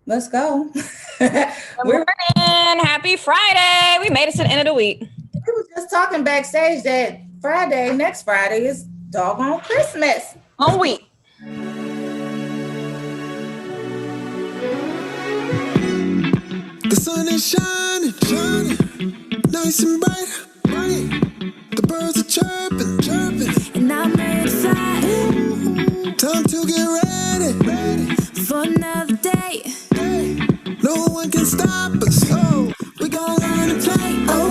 Let's go. Good morning. Happy Friday. We made it to the end of the week. We were just talking backstage that next Friday is doggone Christmas. On week. The sun is shining, nice and bright. The birds are chirping, and I'm excited. Time to get ready for another day. No one can stop us. Oh, we gon' learn to play. Oh,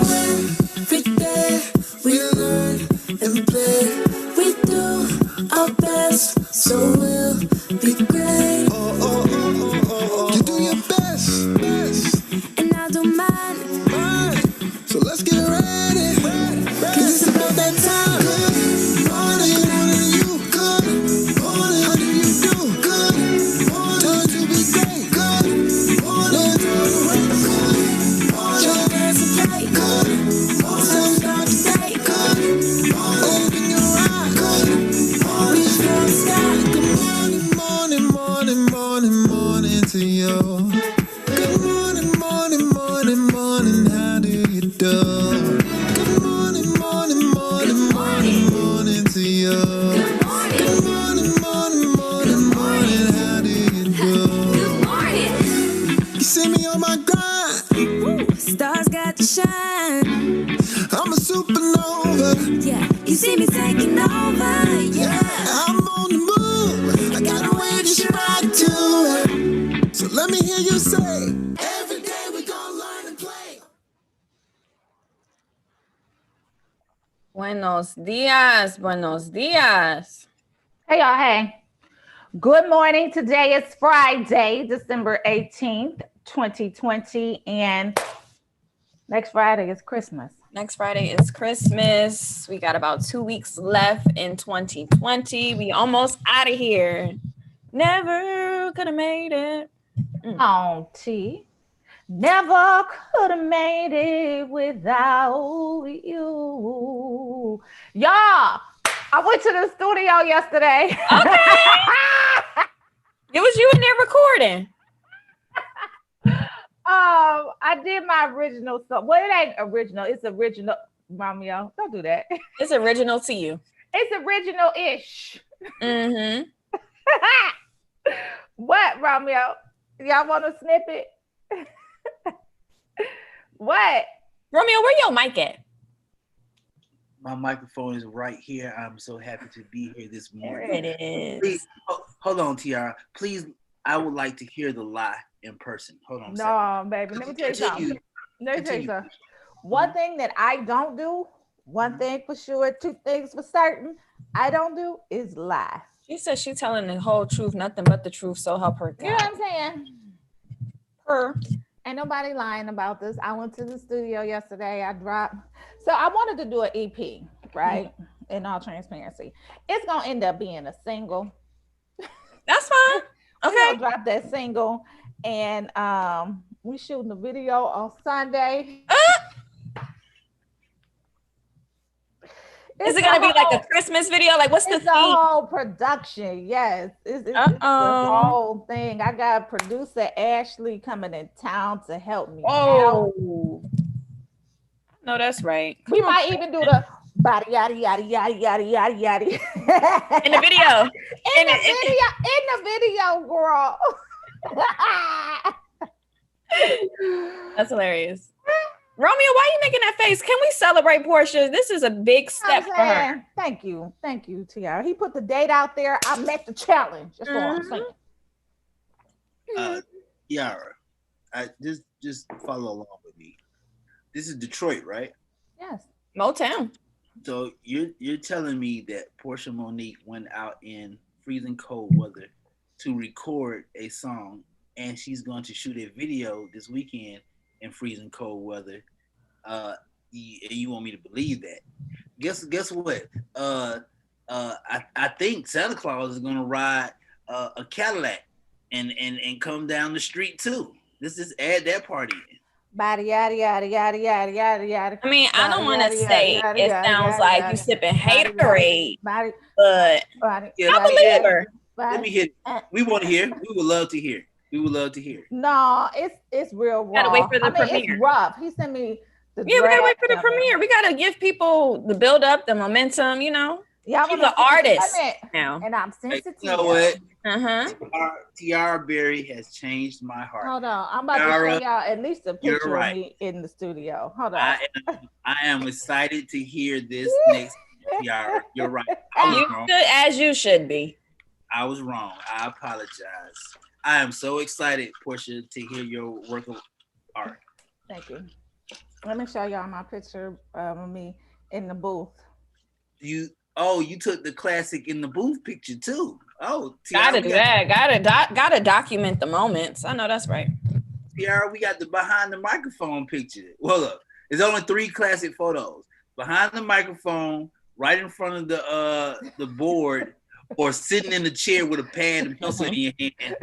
every day we learn and play. We do our best, so we'll be great. Oh. You do your best, and I do mine. So let's get ready. Cause it's about that time. Good morning, you. Good morning, how do you do? Good morning, time to be great. Good morning, good morning, your best to play. Good morning, start to say. Good morning, open your eyes. Good morning, reach for the sky. Good morning to you. Good morning, how do you do? Good morning to you. Good morning, how do you do? good morning. You see me on my grind. Stars got to shine. I'm a supernova. Yeah, you see me taking over. Yeah, I'm on the move. I got a way to shine too. So let me hear you say, every day we gonna learn and play. Buenos dias. Hey, y'all. Hey. Good morning. Today is Friday, December 18th, 2020. And next Friday is Christmas. Next Friday is Christmas. We got about 2 weeks left in 2020. We almost out of here. Never could have made it. Oh, T. Never could have made it without you. Y'all, I went to the studio yesterday. Okay. It was you in there recording. I did my original song. Well, it ain't original. It's original. Romeo, don't do that. It's original to you. It's original-ish. Mm-hmm. What, Romeo? Y'all want a snippet? What? Romeo, where your mic at? My microphone is right here. I'm so happy to be here this morning. There it is. Please, hold on, Tiara. Please, I would like to hear the lie in person. Hold on a second. No, baby. Let me tell you something. Continue. One thing that I don't do, one thing for sure, two things for certain, I don't do is lie. She said she's telling the whole truth, nothing but the truth, so help her God. You know what I'm saying? Her. Ain't nobody lying about this. I went to the studio yesterday. I wanted to do an EP, right? In all transparency. It's going to end up being a single. That's fine. We're Okay. gonna drop that single, and we shooting the video on Sunday. Is it gonna be like a Christmas video? Like, what's the It's theme? the whole production. Yes, it's the whole thing. I got producer Ashley coming in town to help me out. No, that's right. We might even do the body yada yada yada yada yada yada In the video. in the video, girl. That's hilarious. Romeo, why are you making that face? Can we celebrate Portia? This is a big step for her. Thank you, Tiara. He put the date out there. I met the challenge. That's all I'm saying. Tiara, just follow along with me. This is Detroit, right? Yes. Motown. So you're telling me that Portia Monique went out in freezing cold weather to record a song, and she's going to shoot a video this weekend in freezing cold weather. You want me to believe that? Guess what? I think Santa Claus is gonna ride a Cadillac and come down the street too. Let's just add that part in. Body yada yada yada yada yada yada. I mean, I don't want to say it sounds like you sipping haterade, but I believe her. Let me hear it. We want to hear. We would love to hear. We would love to hear it. No, it's real raw. Gotta wait for the I mean, premiere. it's rough. He sent me the Yeah, we gotta wait for the draft of it. premiere. We gotta give people the build up, the momentum, you know. Yeah, She's an artist now. and I'm Hey, sensitive. you know what? Uh-huh. Tiara Berry has changed my heart. Hold on, I'm about to Tiara, show y'all at least a you're picture right. of me in the studio. Hold on. I am excited to hear this next. Tiara, you're right. I was You wrong. should, as you should be. I was wrong. I apologize. I am so excited, Portia, to hear your work of art. Thank you. Let me show y'all my picture of me in the booth. You took the classic in the booth picture too. Oh, Gotta Tiara, do that. Gotta document the moments. I know that's right. Tiara, we got the behind the microphone picture. Well, look, there's only 3 classic photos. Behind the microphone, right in front of the board, or sitting in the chair with a pad and pencil in your hand.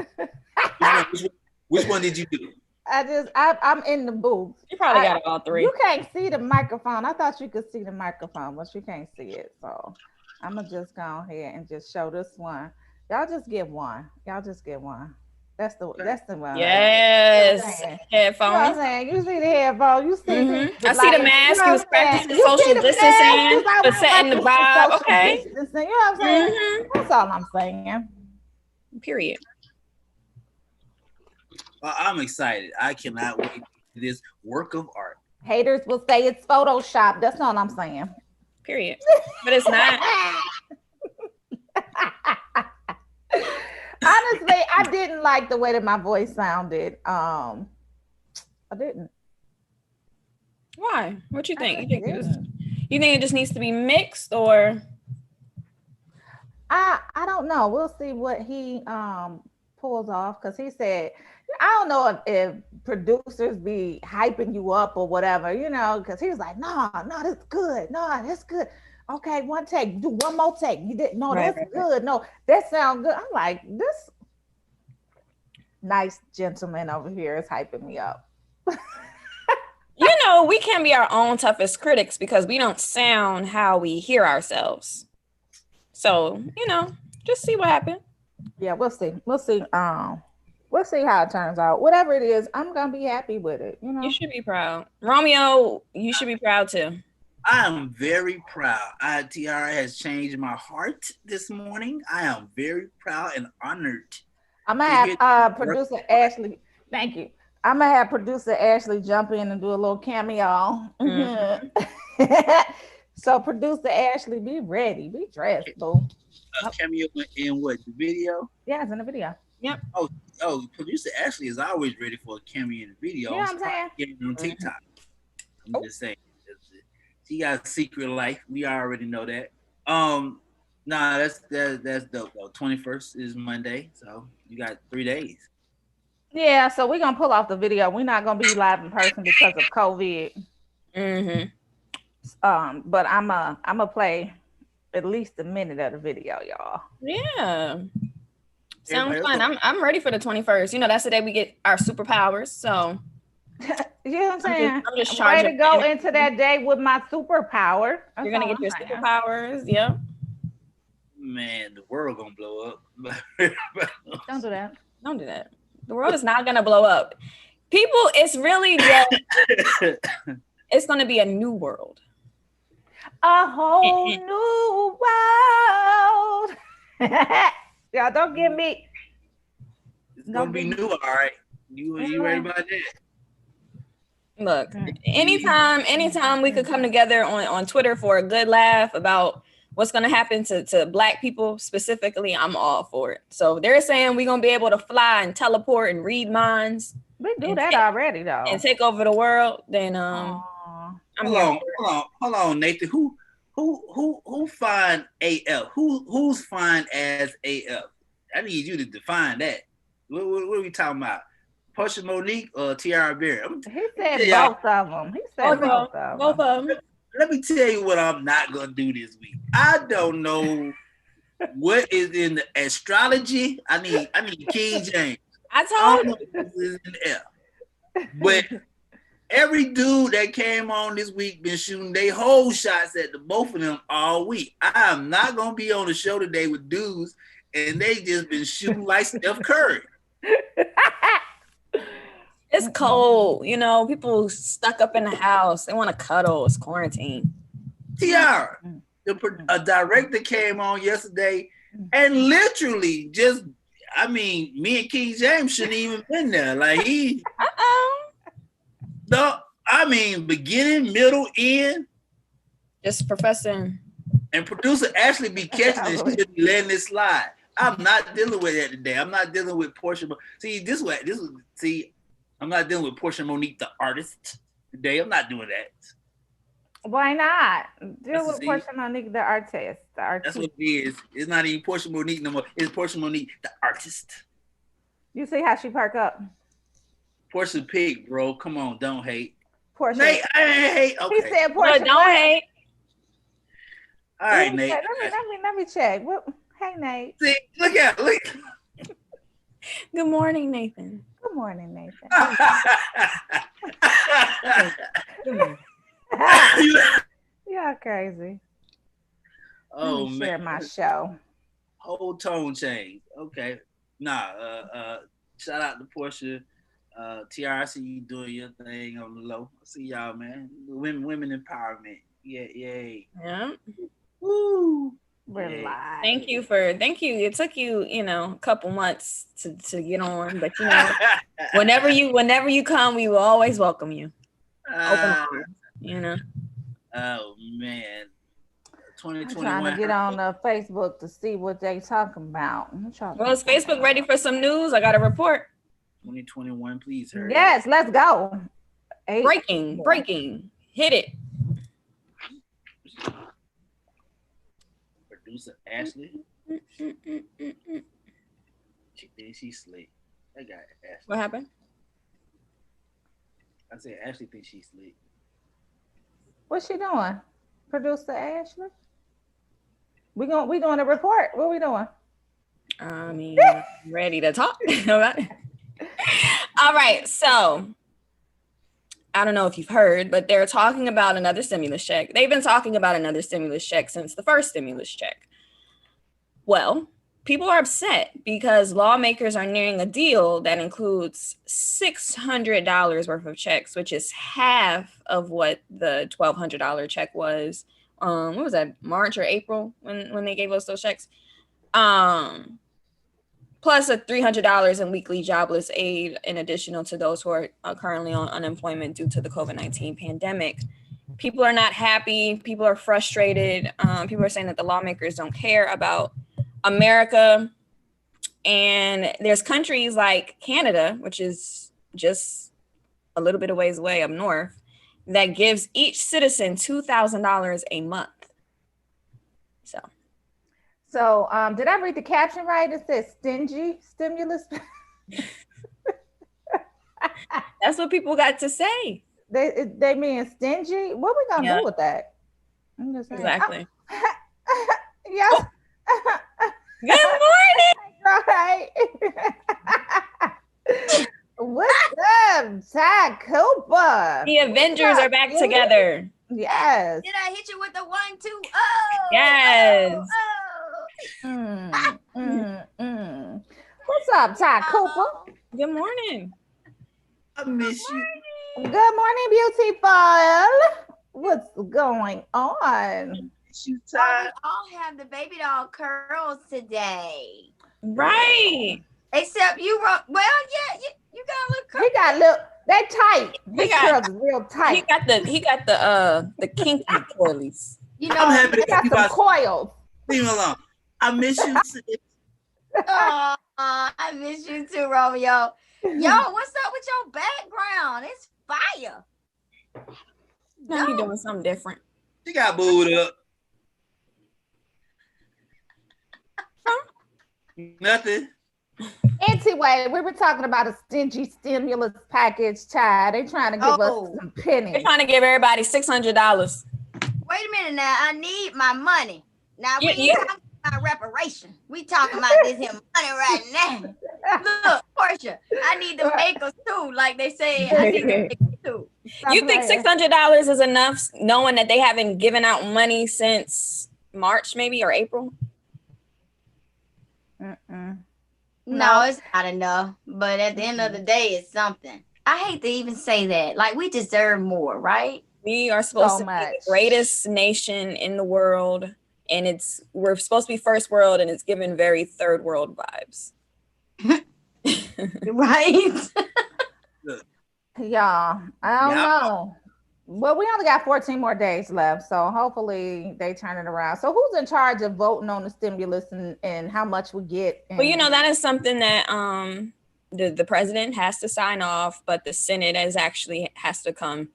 Which one did you do? I'm in the booth. You probably got all 3. You can't see the microphone. I thought you could see the microphone, but you can't see it. So I'm gonna just go ahead and just show this one. Y'all just get one. That's the one. Yes. You know what I'm Headphones. saying? You see the headphone. You see I see the mask. You was practicing You see social the distancing, mask? but setting the vibe. Social Okay. distancing, you know what I'm saying? Mhm. That's all I'm saying. Period. I'm excited. I cannot wait for this work of art. Haters will say it's Photoshop. That's all I'm saying. Period. But it's not. Honestly, I didn't like the way that my voice sounded. I didn't. Why? What you think? I didn't. You think it just needs to be mixed, or? I don't know. We'll see what he pulls off, because he said, I don't know if producers be hyping you up or whatever, you know, because he was like, no, that's good. No, that's good. Okay, one take. Do one more take. You didn't. No, Right, that's good. No, that sounds good. I'm like, this nice gentleman over here is hyping me up. You know, we can be our own toughest critics because we don't sound how we hear ourselves. So, you know, just see what happens. Yeah, we'll see. We'll see how it turns out. Whatever it is, I'm gonna be happy with it. You know, You should be proud. Romeo, you should be proud too. I am very proud. Tiara has changed my heart this morning. I am very proud and honored. I'm gonna have producer Ashley. Thank you. I'm gonna have producer Ashley jump in and do a little cameo. So producer Ashley, be ready, be dressed, boo. Cameo in what? The video? Yeah, it's in the video. Oh, producer Ashley is always ready for a cameo in the video. You know what I'm saying? Getting on TikTok. I'm just saying. She got a secret life. We already know that. Nah, that's dope though. 21st is Monday, so you got 3 days. Yeah, so we're gonna pull off the video. We're not gonna be live in person because of COVID. But I'm a play at least a minute of the video, y'all. Yeah. Sounds fun. I'm ready for the 21st. You know, that's the day we get our superpowers. So you know what I'm saying? I'm just ready to charging go in. into that day with my superpower. That's You're gonna all get your I'm saying. superpowers. Yeah. Man, the world gonna blow up. Don't do that. Don't do that. The world is not gonna blow up. People, it's really just it's gonna be a new world. A whole new world. Y'all don't give me. It's gonna be new, all right. You ready about that? Look, anytime we could come together on Twitter for a good laugh about what's going to happen to Black people specifically, I'm all for it. So they're saying we're going to be able to fly and teleport and read minds. We do that already, though. And take over the world. Then I'm hold on, Nathan. Who find AF? Who's fine as AF? I need you to define that. What are we talking about? Portia Monique or Tiara Berry? He said both of them. He said both of them. Let me tell you what I'm not gonna do this week. I don't know what is in the astrology. I need King James. I told you. This is in F. But every dude that came on this week been shooting they whole shots at the both of them all week. I am not gonna be on the show today with dudes and they just been shooting like Steph Curry. It's cold, you know. People stuck up in the house. They want to cuddle. It's quarantine. TR, a director came on yesterday and literally just, I mean, me and King James shouldn't even been there. Like I mean, beginning, middle, end. Just professing. And producer Ashley be catching this shit and letting it slide. I'm not dealing with that today. I'm not dealing with Portia. I'm not dealing with Portia Monique, the artist, today. I'm not doing that. Why not? Deal with Portia Monique, the artist. That's what it is. It's not even Portia Monique no more. It's Portia Monique, the artist. You see how she park up? Portia Pig, bro. Come on, don't hate. Portia. Nate, I ain't hate. Okay. He said Portia. No, don't hate. All right, Nate. Let me check. Hey, Nate. See, look at. Good morning, Nathan. Good morning, Nathan. You're crazy. Oh man. Share my show. Whole tone change. Okay. Shout out to Portia. TRC, you doing your thing on the low. See y'all, man. Women empowerment. Yeah, yay. Yeah. Woo. We're live. Thank you. It took you, a couple months to get on, but whenever you come, we will always welcome you. Open arms, Oh man. 2021. I'm trying to get on Facebook to see what they talking about. Well, is Facebook ready for some news? I got a report. 2021, please hurry. Yes, let's go. Breaking. Hit it. Producer Ashley. She thinks she's slick. I got Ashley. What happened? I said Ashley thinks she's slick. What's she doing? Producer Ashley? We doing a report. What are we doing? I mean, ready to talk about it. All right, so I don't know if you've heard, but they're talking about another stimulus check. They've been talking about another stimulus check since the first stimulus check. Well, people are upset because lawmakers are nearing a deal that includes $600 worth of checks, which is half of what the $1,200 check was. What was that, March or April when they gave us those checks? Plus a $300 in weekly jobless aid, in addition to those who are currently on unemployment due to the COVID-19 pandemic. People are not happy. People are frustrated. People are saying that the lawmakers don't care about America. And there's countries like Canada, which is just a little bit of ways away up north, that gives each citizen $2,000 a month. So did I read the caption right? It says stingy stimulus. That's what people got to say. They mean stingy. What are we gonna do with that? I'm just saying. Exactly. Yes. Good morning. Right. What's up, Ty Cooper? The Avengers are back together. Yes. Did I hit you with the 1, 2? Oh. Yes. What's up, Ty Cooper? Good morning. I miss you. Good morning, beautiful. What's going on? You We tired? all have the baby doll curls today. Right. Except you, well, yeah, you got a little curl. He got they tight. His curls is real tight. He got the kinky curlies. You I'm know, happy He to got keep some us. coils. Leave him alone. I miss you. Sis. I miss you too, Romeo. Yo, what's up with your background? It's fire. No, he doing something different. She got booed up. Nothing. Anyway, we were talking about a stingy stimulus package, child. They trying to give us some They're pennies. trying to give everybody $600. Wait a minute now. I need my money. Now we Yeah. ain't talking about reparation. We talking about this here money right now. Look, Portia, I need the makers too. Like they say, I need the makers too. You think $600 is enough, knowing that they haven't given out money since March, maybe, or April? No, it's not enough. But at the end of the day, it's something. I hate to even say that. Like, we deserve more, right? We are supposed So to be much. the greatest nation in the world, and we're supposed to be first world, and it's given very third world vibes. Right? Yeah, I don't Yeah. know. Well, we only got 14 more days left, so hopefully they turn it around. So who's in charge of voting on the stimulus and how much we get? Well, that is something that the president has to sign off, but the Senate has to come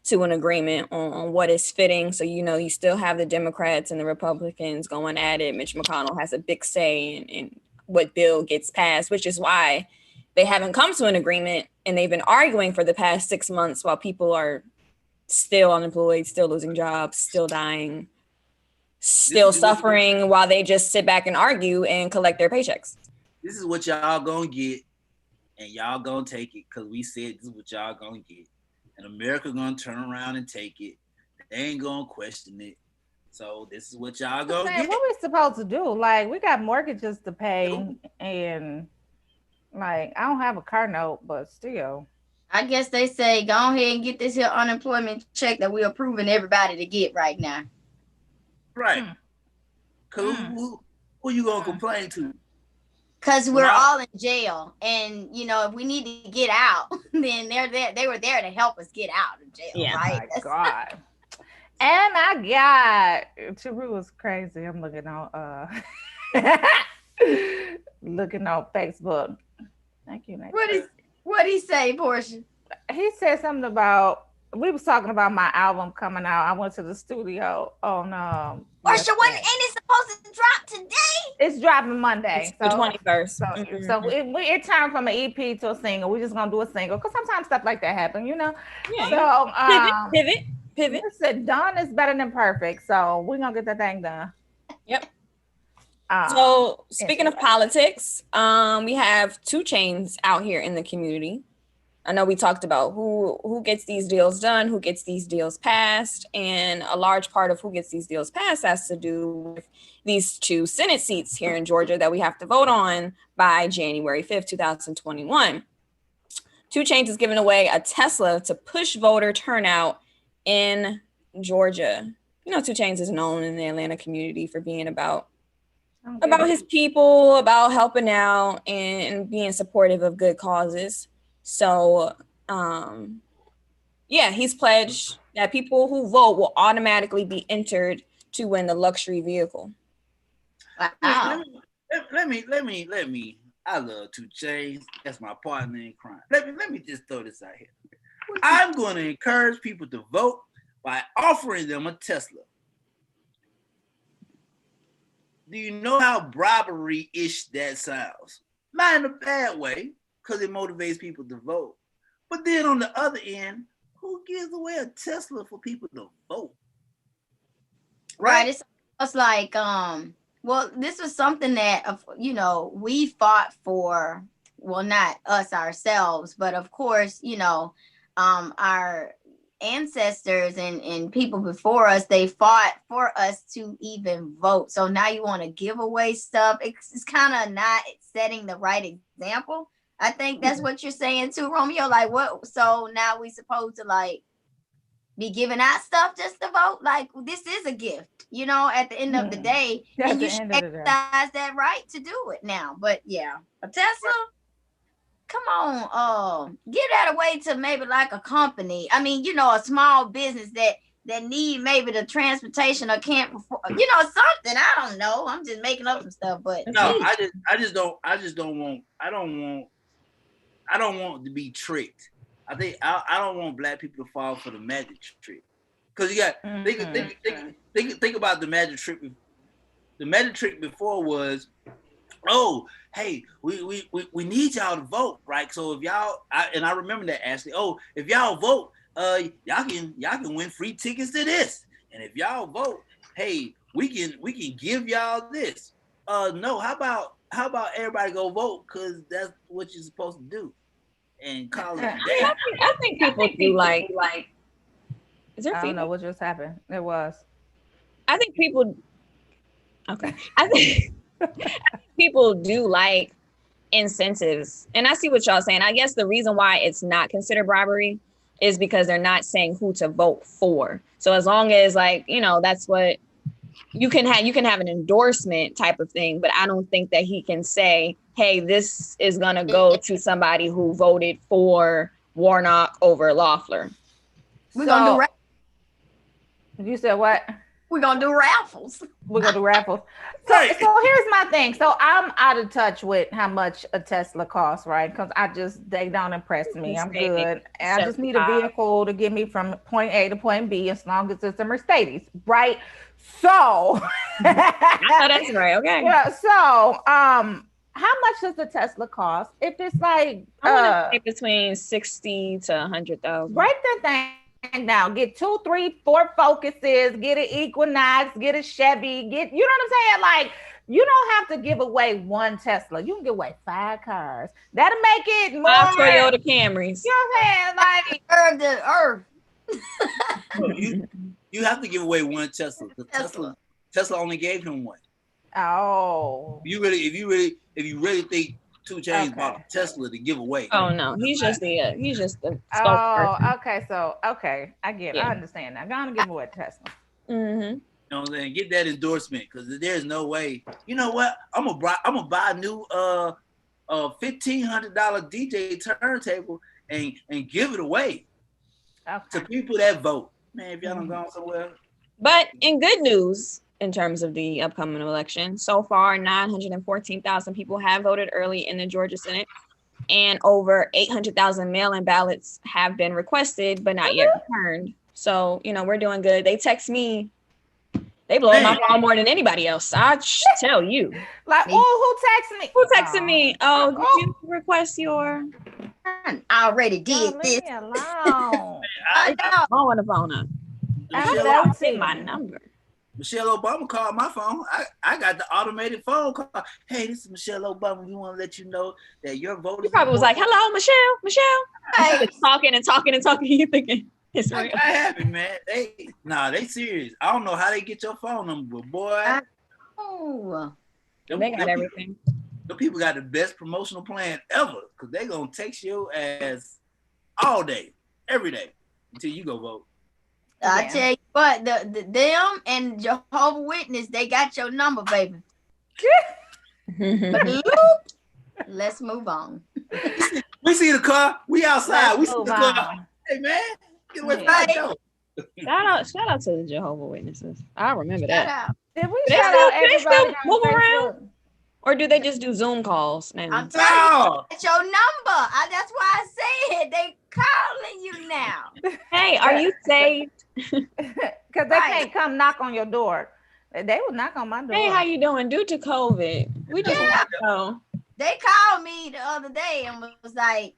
to an agreement on what is fitting. So, you still have the Democrats and the Republicans going at it. Mitch McConnell has a big say in what bill gets passed, which is why they haven't come to an agreement, and they've been arguing for the past 6 months while people are still unemployed, still losing jobs, still dying, still suffering, while they just sit back and argue and collect their paychecks. This is what y'all gonna get, and y'all gonna take it because we said this is what y'all gonna get. And America gonna turn around and take it. They ain't gonna question it. So this is what y'all gonna get. What we supposed to do? Like, we got mortgages to pay, and like, I don't have a car note, but still. I guess they say go ahead and get this here unemployment check that we're approving everybody to get right now. Right. Cause who you gonna complain to? Because we're all in jail, and if we need to get out, then they're there. They were there to help us get out of jail. Yeah. Right? My God. And I got Chiru was crazy. I'm looking on looking on Facebook. Thank you. What he say, Portia? He said something about, we was talking about my album coming out. I went to the studio on Portia, ain't it supposed to drop today? It's dropping Monday. It's the 21st. So it turned from an EP to a single. We're just gonna do a single because sometimes stuff like that happen, Yeah. So Pivot. It said done is better than perfect. So we're gonna get that thing done. Yep. So speaking of politics, we have 2 Chainz out here in the community. I know we talked about who gets these deals done, who gets these deals passed, and a large part of who gets these deals passed has to do with these 2 Senate seats here in Georgia that we have to vote on by January 5th, 2021. 2 Chainz is giving away a Tesla to push voter turnout in Georgia. 2 Chainz is known in the Atlanta community for being about his people, about helping out and being supportive of good causes. So, he's pledged that people who vote will automatically be entered to win the luxury vehicle. Wow. Let me. I love 2 Chainz. That's my partner in crime. Let me just throw this out here. I'm going to encourage people to vote by offering them a Tesla. Do you know how bribery-ish that sounds? Not in a bad way, because it motivates people to vote. But then on the other end, who gives away a Tesla for people to vote? Right. It's like, well, this was something that, we fought for. Well, not us ourselves, but of course, our ancestors and people before us, they fought for us to even vote. So now you want to give away stuff. It's kind of not setting the right example. I think that's what you're saying too, Romeo. Like, what? So now we supposed to be giving out stuff just to vote? Like, this is a gift, at the end of the day. And you should exercise that right to do it now. But yeah, a Tesla? Come on, give that away to maybe like a company. I mean, a small business that need maybe the transportation or can't afford, something. I don't know. I'm just making up some stuff, but no, I don't want to be tricked. I think I don't want black people to fall for the magic trick. Because you got think about the magic trick. The magic trick before was, oh, hey, we need y'all to vote, right? So if y'all, I remember that, Ashley. Oh, if y'all vote, y'all can win free tickets to this. And if y'all vote, hey, we can give y'all this. No, how about everybody go vote, because that's what you're supposed to do. And call it a day. I think people do like. Is there? I don't know what just happened. It was. I think people. Okay. I think people do like incentives. And I see what y'all saying. I guess the reason why it's not considered bribery is because they're not saying who to vote for. So as long as like, you know, that's what you can have an endorsement type of thing, but I don't think that he can say, hey, this is gonna go to somebody who voted for Warnock over Loeffler. We're gonna do You said what? We're gonna do raffles. We're gonna do raffles. So here's my thing. So I'm out of touch with how much a Tesla costs, right? Because they don't impress me. I'm good. And I just need a vehicle to get me from point A to point B as long as it's a Mercedes, right? So I know that's right. Okay. Yeah. So how much does the Tesla cost? If it's like I want to say between 60 to 100,000. Break that thing down. Get 2, 3, 4 Focuses, get an Equinox, get a Chevy, you know what I'm saying? Like, you don't have to give away one Tesla. You can give away 5 cars. That'll make it more. 5 Toyota Camrys. You know what I'm saying? Like You have to give away one Tesla. Tesla only gave him one. Oh. If you really think 2 Chainz bought a Tesla to give away. Oh no, he's just the okay. So I get it. I understand now. Gonna give away a Tesla. Mm-hmm. You know what I'm saying? Get that endorsement because there's no way. You know what? I'm gonna buy a new $1,500 DJ turntable and give it away to people that vote. Man, if y'all don't go somewhere. But in good news, in terms of the upcoming election, so far 914,000 people have voted early in the Georgia Senate, and over 800,000 mail-in ballots have been requested but not yet returned. So you know we're doing good. They text me. They blow my phone more than anybody else. I tell you. Like, who texted me? Who texted me? Oh, did you request your? I already did this. Leave me alone. I'm on the phone up. I say my number. Michelle Obama called my phone. I got the automated phone call. Hey, this is Michelle Obama. We want to let you know that your vote. He probably was like, "Hello, Michelle." Hey. Talking. You thinking it's real? I happen, man. They serious. I don't know how they get your phone number, but boy. They got everything. The people got the best promotional plan ever because they gonna text your ass all day, every day until you go vote. I tell you what, them and Jehovah's Witness, they got your number, baby. Let's move on. We see the car. We outside. Let's we see the car. Hey man, get away from that show. Shout out to the Jehovah's Witnesses. I remember that. Did we They shout out still everybody on move Facebook? around? Or do they just do Zoom calls now? I'm telling you, it's your number. That's why I said they calling you now. Hey, are you saved? Because they can't come knock on your door. They would knock on my door. Hey, how you doing? Due to COVID, we just want to know. They called me the other day and was like,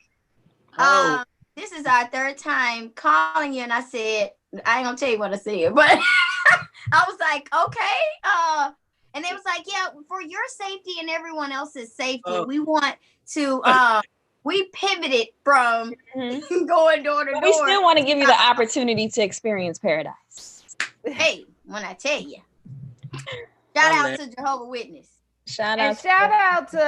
this is our 3rd time calling you. And I said, I ain't gonna tell you what I said, but I was like, okay. And they was like, yeah, for your safety and everyone else's safety, we want to, we pivoted from going door to door. We still want to give you the opportunity to experience paradise. Hey, when I tell you. Shout out to Jehovah's Witness. Shout out to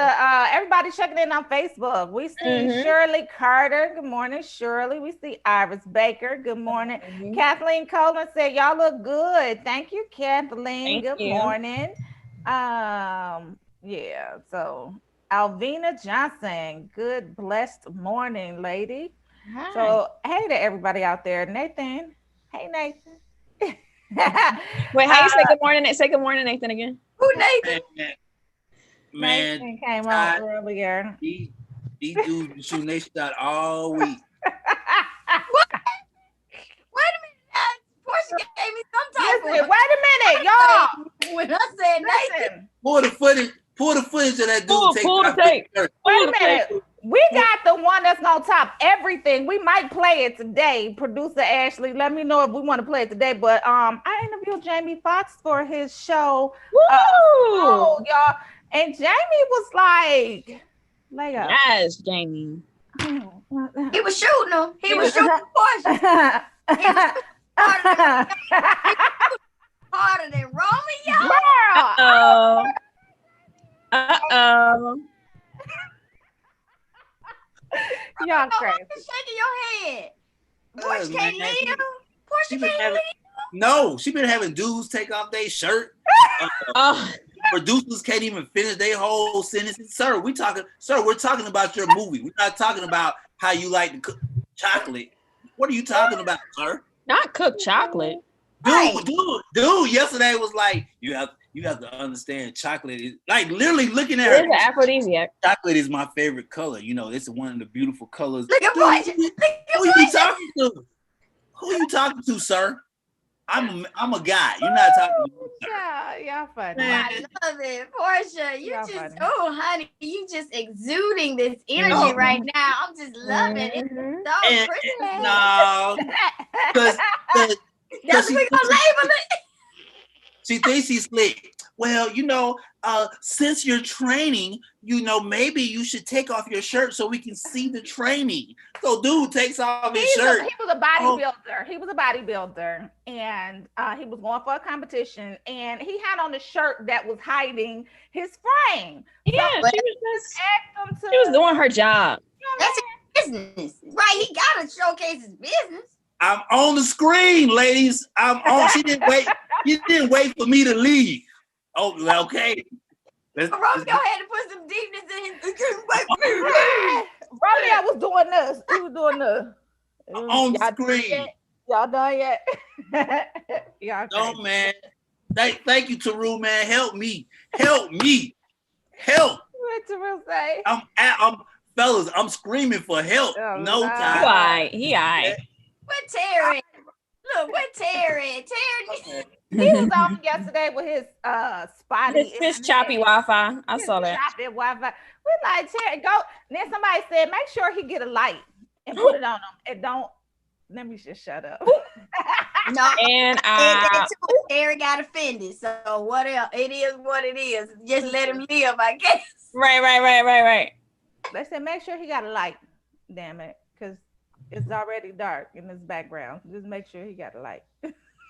everybody checking in on Facebook. We see Shirley Carter. Good morning, Shirley. We see Iris Baker. Good morning. Kathleen Coleman said, y'all look good. Thank you, Kathleen. Good morning. So Alvina Johnson, good blessed morning, lady. Hi. So hey to everybody out there. Nathan. Hey, Nathan. Wait, how you say good morning? Say good morning, Nathan, again. Who, Nathan? Man, Nathan came on earlier. These dudes been shooting they shot all week. What? Wait a minute. Portia gave me some type of. Wait a minute, y'all. When I said Nathan. Pull the footage of that dude. Pull the tape. Wait a minute. We got the one that's gonna top everything. We might play it today. Producer Ashley, let me know if we want to play it today. But I interviewed Jamie Foxx for his show. Y'all, and Jamie was like up. Yes, Jamie. He was shooting him. He was shooting Portia. Harder than Roman, y'all. Uh-oh. Y'all crazy. Shaking your head. Portia can't Man, live. she Portia been can't having, live. no, she been having dudes take off their shirt. Oh, Producers can't even finish their whole sentences. Sir, we're talking about your movie. We're not talking about how you like to cook chocolate. What are you talking about, sir? not cooked chocolate. Right. Dude, yesterday was like, you have to understand chocolate is like literally looking at It is her. an aphrodisiac. Chocolate is my favorite color. You know, it's one of the beautiful colors. Look at Portia. Who you talking to? Who you talking to, sir? I'm a guy. You're not talking to me, sir. Yeah, y'all funny. Man. I love it, Portia. You Y'all just, funny. oh, honey, you just exuding this energy Oh. right now. I'm just loving it. Mhm. So And- pretty. No, because That's what we're gonna label it. she thinks she's slick. Well, since you're training, maybe you should take off your shirt so we can see the training. So dude takes off his shirt. He was a bodybuilder. He was a bodybuilder, and he was going for a competition, and he had on a shirt that was hiding his frame. Yeah, So she was asked him to. she was doing her job. That's his business. Right. He gotta showcase his business. I'm on the screen, ladies. I'm on. She didn't wait. You didn't wait for me to leave. Oh, okay. Romeo had to put some deepness in his. Romeo was doing this. He was doing this. On the screen. Y'all done yet? Y'all Oh crazy. man. Thank you, Taru, man. Help me. Help me. Help. What Terrell say? Fellas, I'm screaming for help. Oh, No Lord. time. He aight. Where Terry? Look, where Terry? Terry. He was on yesterday with his spotty. His choppy Wi-Fi. I His saw that. choppy Wi-Fi. We like Terry, go. Then somebody said, make sure he get a light and put it on him. And don't. Let me just shut up. No. And Terry got offended. So what else? It is what it is. Just let him live, I guess. right. They said, make sure he got a light. Damn it, because it's already dark in his background. Just make sure he got a light.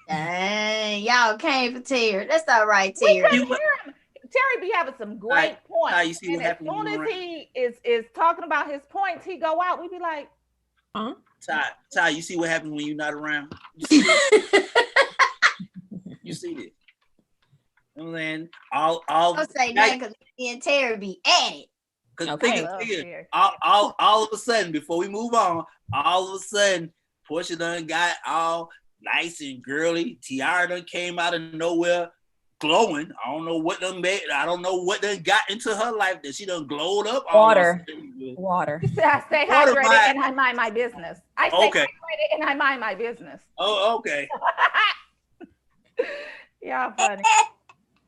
Dang, y'all came for Terry. That's all right, We Terry. couldn't hear him. Terry be having some great points. you see and what as happened when soon you as were he is talking about his points, he go out. We be like, Ty, you see what happens when you're not around? You see this? You see this? I'm saying all Don't say nothing because me and Terry be at it. because Okay. think it, all of a sudden, before we move on, all of a sudden, Portia done got all nice and girly. Tiara done came out of nowhere glowing. I don't know what done got into her life that she done glowed up. Water. I stay Water hydrated by- and I mind my business. I stay Okay. hydrated and I mind my business. Oh, okay. Y'all funny.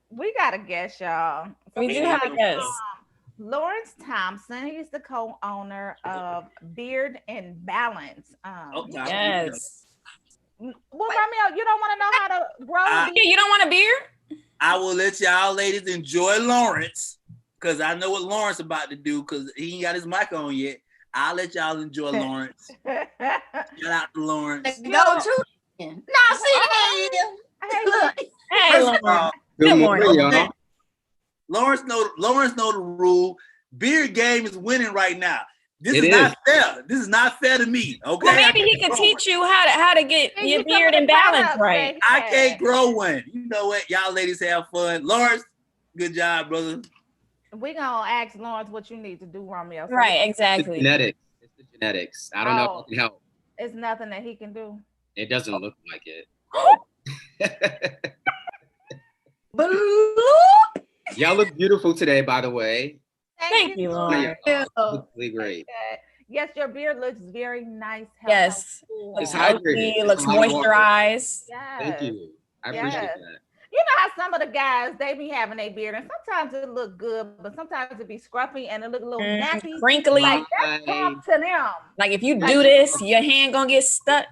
We got a guest, y'all. We do have a guest. Lawrence Thompson. He's the co-owner of Beard and Balance. Yes. Well, Romeo, you don't want to know how to grow a Yeah, beard? you don't want a beard? I will let y'all ladies enjoy Lawrence because I know what Lawrence about to do because he ain't got his mic on yet. I'll let y'all enjoy Lawrence. Shout out to Lawrence. Go to. No, see that. Look. Hey, First of Lauren. all, Good morning. okay, Lawrence know the rule. Beard game is winning right now. This is not fair. This is not fair to me. Okay. Well, maybe he could teach you how to get your beard in balance right. I can't grow one. You know what? Y'all ladies have fun. Lawrence, good job, brother. We're gonna ask Lawrence what you need to do, Romeo. So Right, It's exactly. the genetics. It's the genetics. I don't know if it can help. It's nothing that he can do. It doesn't look like it. Bloop. Y'all look beautiful today, by the way. Thank you, Lauren. Look really great. Yes, your beard looks very nice. Yes. Healthy. It's Healthy, hydrated. looks It's a lot of water. moisturized. Yes. Thank you. I appreciate Yes. that. You know how some of the guys they be having their beard, and sometimes it look good, but sometimes it be scruffy and it look a little nappy. Crinkly. Like that's talk to them. Like if you do this, your hand gonna get stuck.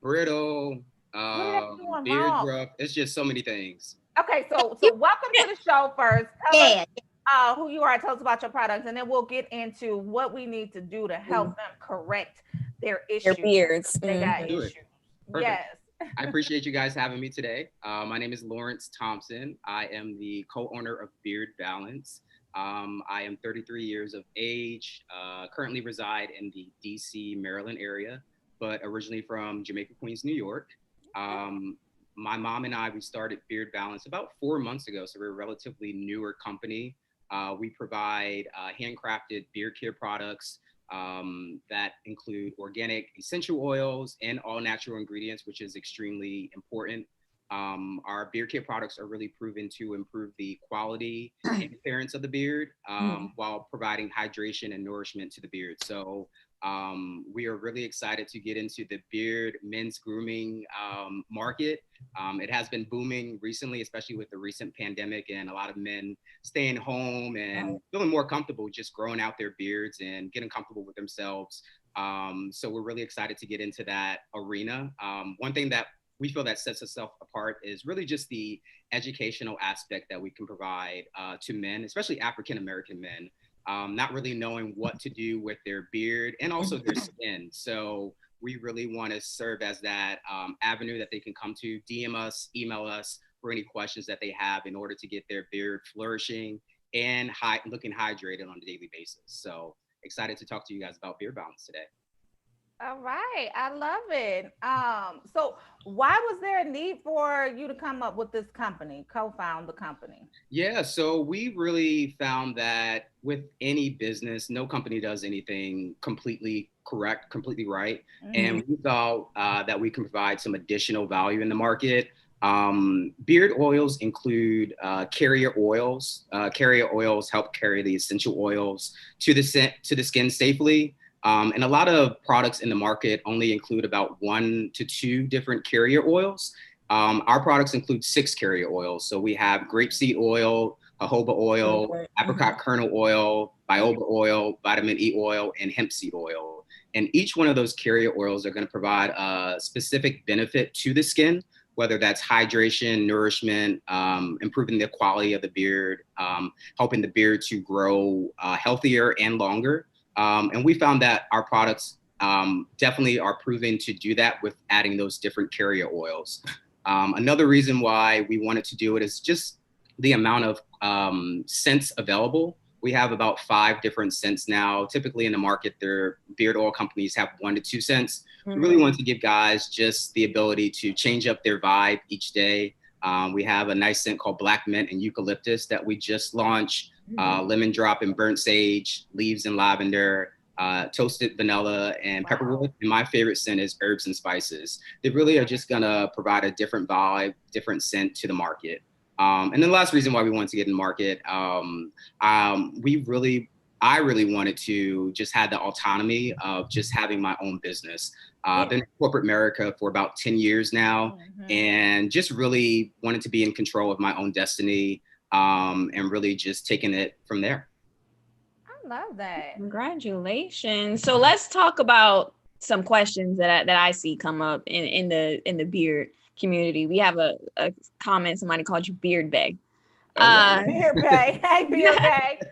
Brittle, are they doing beard wrong? rough. It's just so many things. Okay, so welcome to the show first. Tell Yeah. us who you are. Tell us about your products, and then we'll get into what we need to do to help them correct their issues. Your beards. They got Do it. issues. Perfect. Yes. I appreciate you guys having me today. My name is Lawrence Thompson. I am the co-owner of Beard Balance. I am 33 years of age, currently reside in the DC, Maryland area, but originally from Jamaica, Queens, New York. My mom and I, we started Beard Balance about 4 months ago, so we're a relatively newer company. We provide handcrafted beard care products that include organic essential oils and all natural ingredients, which is extremely important. Our beard care products are really proven to improve the quality and appearance of the beard while providing hydration and nourishment to the beard. So we are really excited to get into the beard men's grooming market. It has been booming recently, especially with the recent pandemic and a lot of men staying home and feeling more comfortable just growing out their beards and getting comfortable with themselves. So we're really excited to get into that arena. One thing that we feel that sets us apart is really just the educational aspect that we can provide to men, especially African-American men, not really knowing what to do with their beard and also their skin. So we really want to serve as that avenue that they can come to, DM us, email us for any questions that they have in order to get their beard flourishing and looking hydrated on a daily basis. So excited to talk to you guys about Beard Balance today. All right, I love it. So why was there a need for you to come up with this company, co-found the company? Yeah, so we really found that with any business, no company does anything completely correct, completely right. And we thought that we can provide some additional value in the market. Beard oils include carrier oils. Carrier oils help carry the essential oils to the skin safely. And a lot of products in the market only include about 1 to 2 different carrier oils. Our products include 6 carrier oils. So we have grapeseed oil, jojoba oil, apricot kernel oil, baobab oil, vitamin E oil, and hemp seed oil. And each one of those carrier oils are going to provide a specific benefit to the skin, whether that's hydration, nourishment, improving the quality of the beard, helping the beard to grow healthier and longer. And we found that our products definitely are proven to do that with adding those different carrier oils. Another reason why we wanted to do it is just the amount of scents available. We have about 5 different scents now. Typically in the market, their beard oil companies have 1 to 2 scents. We really want to give guys just the ability to change up their vibe each day. We have a nice scent called Black Mint and Eucalyptus that we just launched. Lemon drop and burnt sage, leaves and lavender, toasted vanilla and pepperwood. And my favorite scent is herbs and spices. They really are just gonna provide a different vibe, different scent to the market. And then the last reason why we wanted to get in the market, I really wanted to just have the autonomy of just having my own business. Been in corporate America for about 10 years now, and just really wanted to be in control of my own destiny. And really just taking it from there. I love that. Congratulations. So let's talk about some questions that I see come up in the beard community. We have a comment, somebody called you Beard Bag. Beard Bag. Hey, Beard Bag.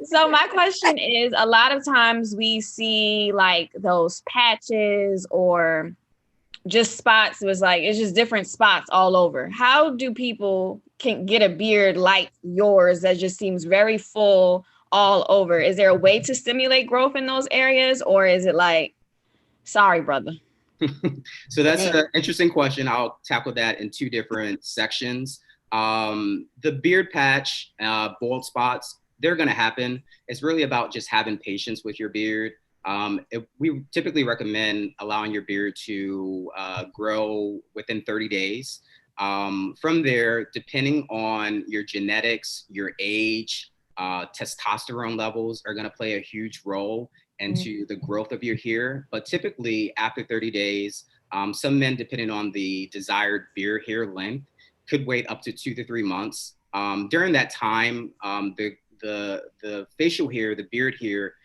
So my question is, a lot of times we see like those patches or just spots. It was like, it's just different spots all over. How do people can get a beard like yours that just seems very full all over? Is there a way to stimulate growth in those areas, or is it like, sorry, brother? So that's an interesting question. I'll tackle that in 2 different sections. The beard patch, bald spots, they're going to happen. It's really about just having patience with your beard. We typically recommend allowing your beard to grow within 30 days. From there, depending on your genetics, your age, testosterone levels are going to play a huge role into the growth of your hair. But typically after 30 days, some men, depending on the desired beard hair length, could wait up to 2 to 3 months. During that time, the facial hair, the beard hair,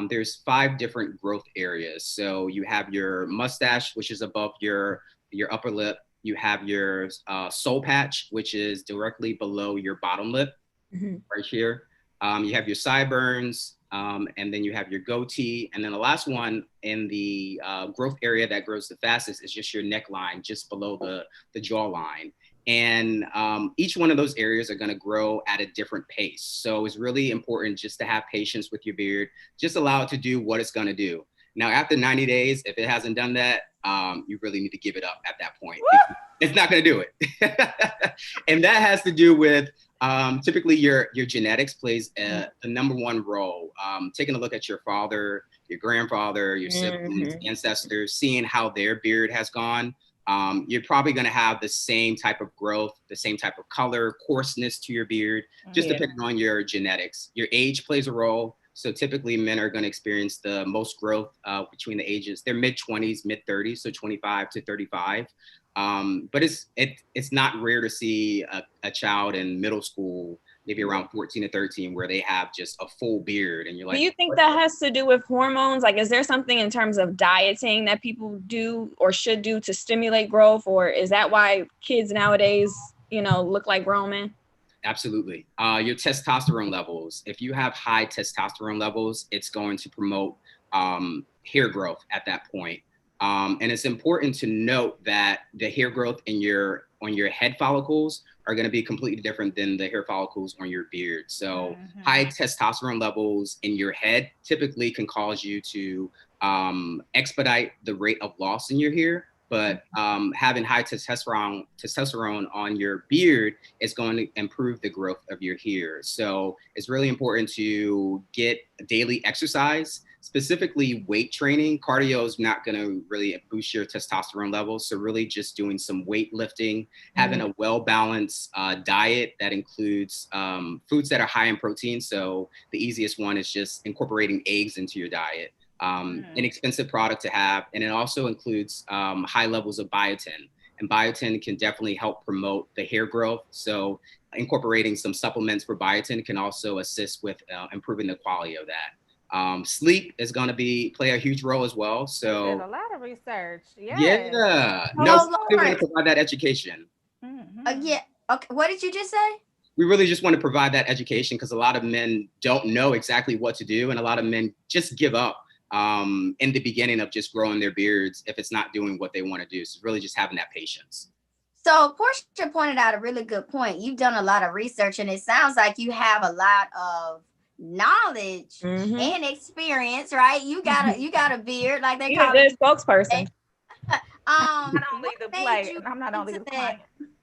there's 5 different growth areas. So you have your mustache, which is above your upper lip. You have your soul patch, which is directly below your bottom lip, right here. You have your sideburns, and then you have your goatee. And then the last one in the growth area that grows the fastest is just your neckline, just below the jawline. And each one of those areas are going to grow at a different pace. So it's really important just to have patience with your beard. Just allow it to do what it's going to do. Now, after 90 days, if it hasn't done that, you really need to give it up at that point. It's not going to do it. And that has to do with typically your genetics plays the number one role. Taking a look at your father, your grandfather, your siblings, ancestors, seeing how their beard has gone. You're probably going to have the same type of growth, the same type of color, coarseness to your beard, just depending on your genetics. Your age plays a role. So typically men are going to experience the most growth between the ages. They're mid-20s, mid-30s, so 25 to 35. But it's not rare to see a child in middle school, maybe around 14 to 13, where they have just a full beard. And you're like, do you think that has to do with hormones? Like, is there something in terms of dieting that people do or should do to stimulate growth? Or is that why kids nowadays, look like grown men? Absolutely. Your testosterone levels, if you have high testosterone levels, it's going to promote hair growth at that point. And it's important to note that the hair growth on your head follicles are going to be completely different than the hair follicles on your beard. So high testosterone levels in your head typically can cause you to expedite the rate of loss in your hair. But having high testosterone on your beard is going to improve the growth of your hair. So it's really important to get daily exercise, specifically weight training. Cardio is not going to really boost your testosterone levels. So really just doing some weightlifting, having a well-balanced diet that includes foods that are high in protein. So the easiest one is just incorporating eggs into your diet. Inexpensive product to have. And it also includes high levels of biotin. And biotin can definitely help promote the hair growth. So incorporating some supplements for biotin can also assist with improving the quality of that. Sleep is going to play a huge role as well. So there's a lot of research. Yeah. No, we want to provide that education. Yeah. Okay. What did you just say? We really just want to provide that education because a lot of men don't know exactly what to do. And a lot of men just give up in the beginning of just growing their beards if it's not doing what they want to do. So really just having that patience. So Portia pointed out a really good point. You've done a lot of research and it sounds like you have a lot of knowledge and experience, right? You got a beard, like they call it. You're a good spokesperson. I'm not only the player. I'm not only the client.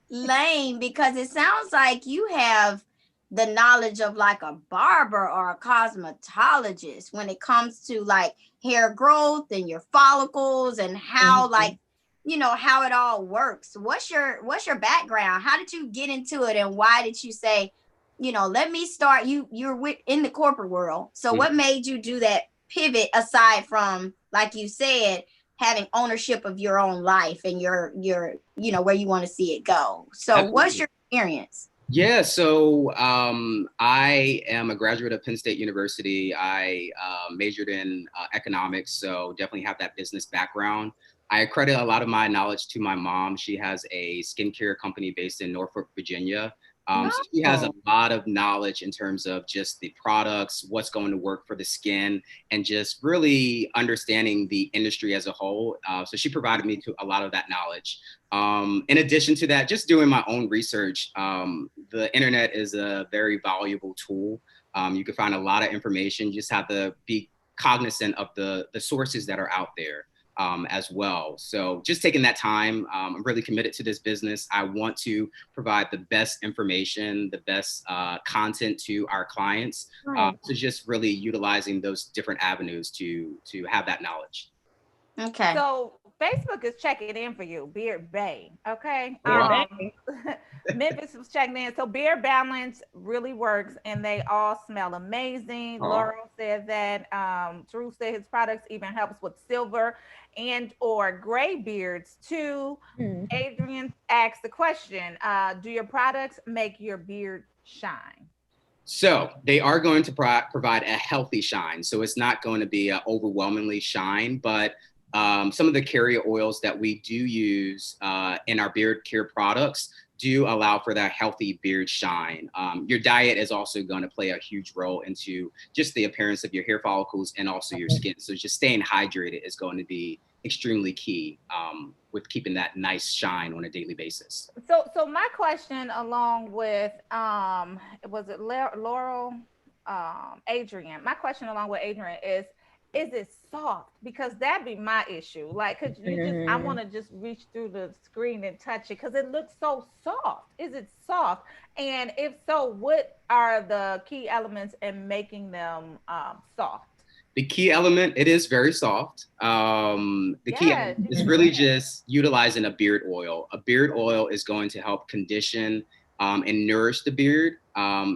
Lane, because it sounds like you have the knowledge of like a barber or a cosmetologist when it comes to like hair growth and your follicles and how like how it all works. What's your background? How did you get into it and why did you say, let me start? You're in the corporate world, so what made you do that pivot aside from, like you said, having ownership of your own life and your where you want to see it go? So Absolutely. What's your experience? Yeah, so I am a graduate of Penn State University. I majored in economics, so definitely have that business background. I credit a lot of my knowledge to my mom. She has a skincare company based in Norfolk, Virginia. So she has a lot of knowledge in terms of just the products, what's going to work for the skin, and just really understanding the industry as a whole. So she provided me to a lot of that knowledge. In addition to that, just doing my own research, the internet is a very valuable tool. You can find a lot of information. You just have to be cognizant of the sources that are out there. As well. So just taking that time, I'm really committed to this business. I want to provide the best information, the best content to our clients. So just really utilizing those different avenues to have that knowledge. Okay. So Facebook is checking in for you, Beard Bay. Okay. Memphis was checking in. So Beard Balance really works and they all smell amazing. Laurel said that. Drew said his products even helps with silver and or gray beards too. Adrian asked the question, do your products make your beard shine? So they are going to provide a healthy shine. So it's not going to be overwhelmingly shine, but some of the carrier oils that we do use in our beard care products do allow for that healthy beard shine. Your diet is also going to play a huge role into just the appearance of your hair follicles and also your skin. So just staying hydrated is going to be extremely key with keeping that nice shine on a daily basis. So my question along with was it Laurel Adrian? My question along with Adrian is it soft? Because that'd be my issue. Like, could you just I want to just reach through the screen and touch it because it looks so soft. Is it soft? And if so, what are the key elements in making them soft? The key element, it is very soft. The key element is really just utilizing a beard oil. A beard oil is going to help condition and nourish the beard,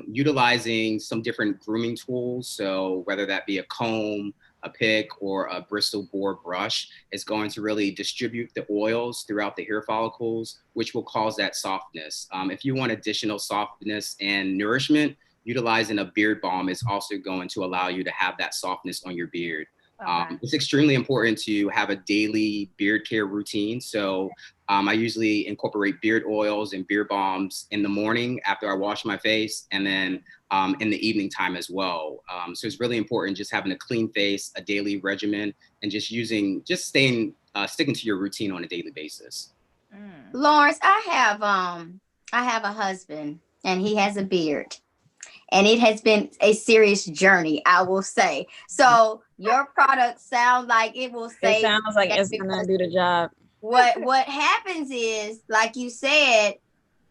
utilizing some different grooming tools. So whether that be a comb, a pick, or a Bristol boar brush, is going to really distribute the oils throughout the hair follicles, which will cause that softness. If you want additional softness and nourishment, utilizing a beard balm is also going to allow you to have that softness on your beard. Okay. It's extremely important to have a daily beard care routine. So I usually incorporate beard oils and beard balms in the morning after I wash my face, and then in the evening time as well. So it's really important just having a clean face, a daily regimen, and sticking to your routine on a daily basis. Lawrence, I have a husband and he has a beard. And it has been a serious journey, I will say. So your product sounds like it will say. It sounds like it's gonna do the job. What happens is, like you said,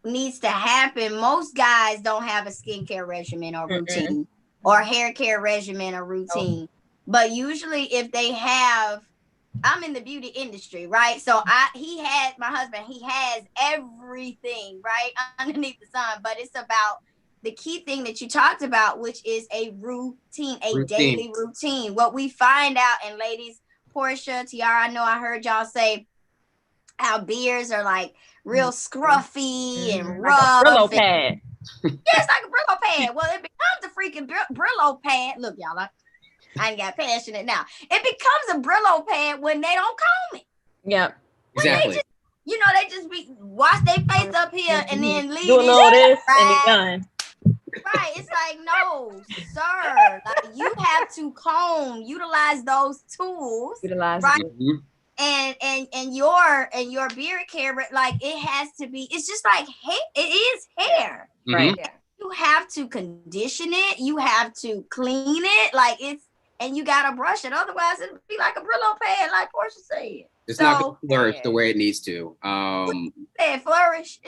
needs to happen. Most guys don't have a skincare regimen or routine, or hair care regimen or routine. But usually, if they have, I'm in the beauty industry, right? So my husband, he has everything right underneath the sun, but it's about the key thing that you talked about, which is a routine, daily routine. What we find out, and ladies, Portia, Tiara, I know I heard y'all say how beards are like real scruffy and rough. Like a Brillo pad. Yes, like a Brillo pad. Well, it becomes a freaking Brillo pad. Look, y'all, I ain't got passionate now. It becomes a Brillo pad when they don't comb it. Yep. Exactly. They just wash their face up here and then leave do a little of this and be done. Right, it's like, no, sir. Like, you have to utilize those tools, right? And your beard care, like it has to be. It's just like hair. It is hair, right? Yeah. You have to condition it. You have to clean it, like and you gotta brush it. Otherwise, it'll be like a Brillo pad, like Portia said. It's not going to flourish the way it needs to. Flourish. Flourish.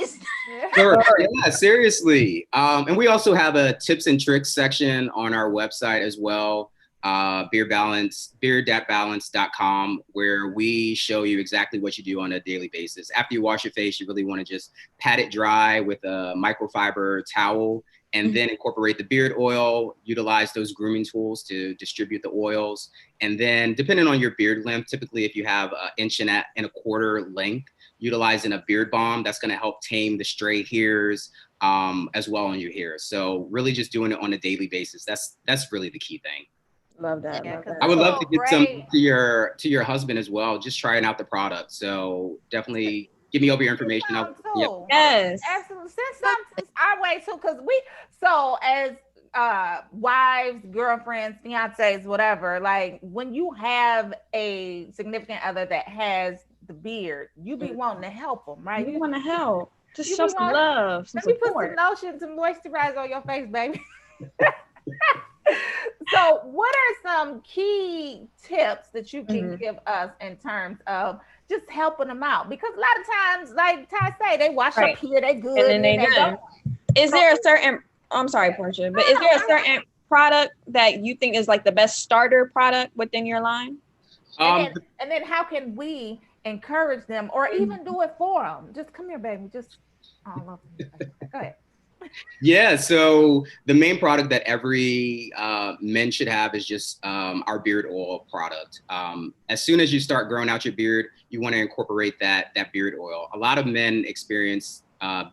Yeah, seriously. And we also have a tips and tricks section on our website as well, beard-balance.com, where we show you exactly what you do on a daily basis. After you wash your face, you really want to just pat it dry with a microfiber towel, and then incorporate the beard oil, utilize those grooming tools to distribute the oils. And then depending on your beard length, typically if you have an 1.25 inches length, utilizing a beard balm, that's gonna help tame the stray hairs as well on your hair. So really just doing it on a daily basis. That's really the key thing. Love that. I would love to get some to your husband as well, just trying out the product. So definitely give me over your information. Yes. Absolutely. Send something our way too, because as wives, girlfriends, fiancés, whatever, like when you have a significant other that has the beard, you be wanting to help them, right? You want to help. Just show some love, some support. Let me put some lotion, some moisturizer on your face, baby. So what are some key tips that you can give us in terms of just helping them out? Because a lot of times, like Ty say, they wash up here, they good, and then they don't. Is there a certain, I'm sorry, Portia, but is there a certain product that you think is like the best starter product within your line? And then how can we encourage them or even do it for them? Just come here, baby. Just, I don't know. Go ahead. Yeah, so the main product that every men should have is just our beard oil product. As soon as you start growing out your beard, you want to incorporate that beard oil. A lot of men experience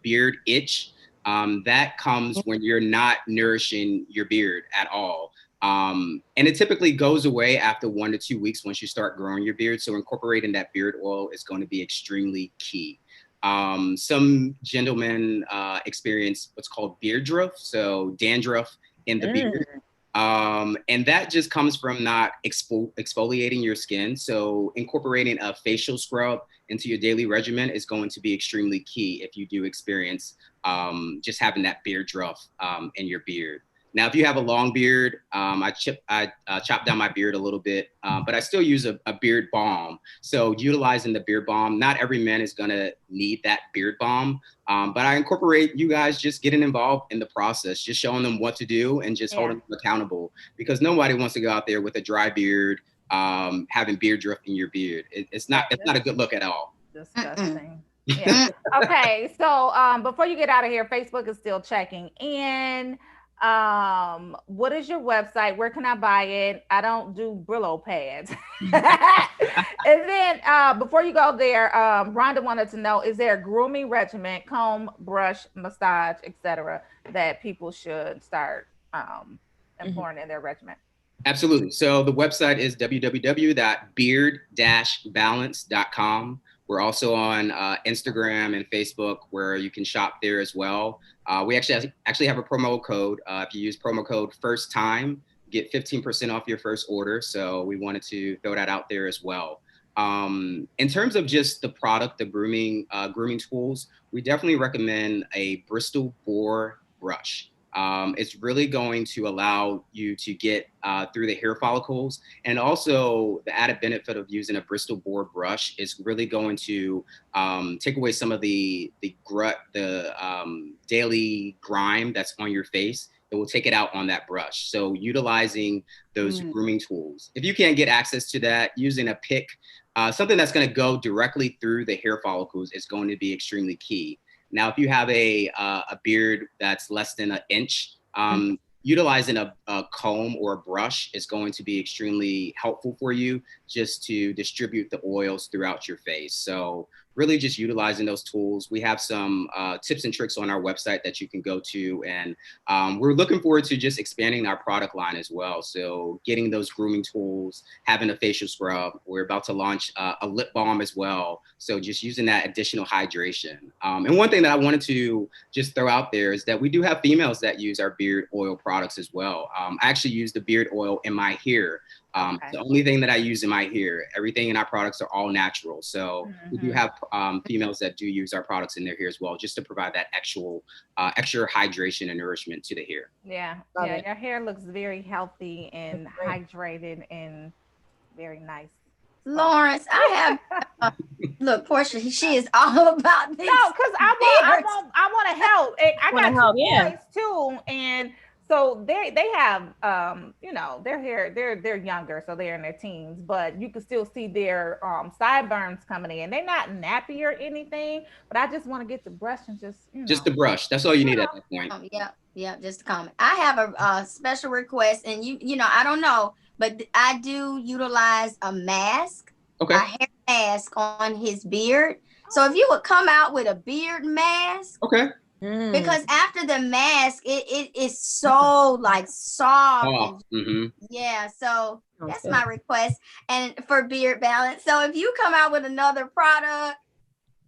beard itch. That comes when you're not nourishing your beard at all. And it typically goes away after 1 to 2 weeks once you start growing your beard. So incorporating that beard oil is going to be extremely key. Some gentlemen experience what's called beard drift, so dandruff in the beard. And that just comes from not exfoliating your skin. So incorporating a facial scrub into your daily regimen is going to be extremely key if you do experience just having that beard druff in your beard. Now, if you have a long beard, I chop down my beard a little bit, but I still use a beard balm. So utilizing the beard balm, not every man is gonna need that beard balm, but I incorporate you guys just getting involved in the process, just showing them what to do and just holding them accountable, because nobody wants to go out there with a dry beard, having beard drift in your beard. It's not a good look at all. Disgusting. Yeah. Okay. So before you get out of here, Facebook is still checking in. What is your website? Where can I buy it? I don't do Brillo pads. And then before you go there, Rhonda wanted to know, is there a grooming regimen, comb, brush, massage, etc., that people should start employing in their regimen? Absolutely. So the website is www.beard-balance.com. We're also on Instagram and Facebook, where you can shop there as well. We actually have a promo code. If you use promo code first time, get 15% off your first order. So we wanted to throw that out there as well. In terms of just the product, the grooming tools, we definitely recommend a Bristol boar brush. It's really going to allow you to get through the hair follicles. And also the added benefit of using a Bristol boar brush is really going to take away some of the daily grime that's on your face. It will take it out on that brush. So utilizing those grooming tools. If you can't get access to that, using a pick, something that's going to go directly through the hair follicles is going to be extremely key. Now, if you have a beard that's less than an inch, utilizing a comb or a brush is going to be extremely helpful for you, just to distribute the oils throughout your face. So really just utilizing those tools. We have some tips and tricks on our website that you can go to, and we're looking forward to just expanding our product line as well. So getting those grooming tools, having a facial scrub. We're about to launch a lip balm as well. So just using that additional hydration. And one thing that I wanted to just throw out there is that we do have females that use our beard oil products as well. I actually use the beard oil in my hair. The only thing that I use in my hair, everything in our products are all natural. So we do have females that do use our products in their hair as well, just to provide that extra hydration and nourishment to the hair. Yeah, your hair looks very healthy and hydrated and very nice. Lawrence, I have look, Portia. She is all about this. No, because I want to help. And I got two boys too, and so they have their hair, they're younger, so they're in their teens, but you can still see their sideburns coming in. They're not nappy or anything, but I just want to get the brush and just the brush. That's all you need at that point. Yeah, just a comment. I have a special request, and I don't know, but I do utilize a mask, a hair mask on his beard. So if you would come out with a beard mask, because after the mask, it is so like soft. Yeah, so that's my request, and for Beard Balance. So if you come out with another product,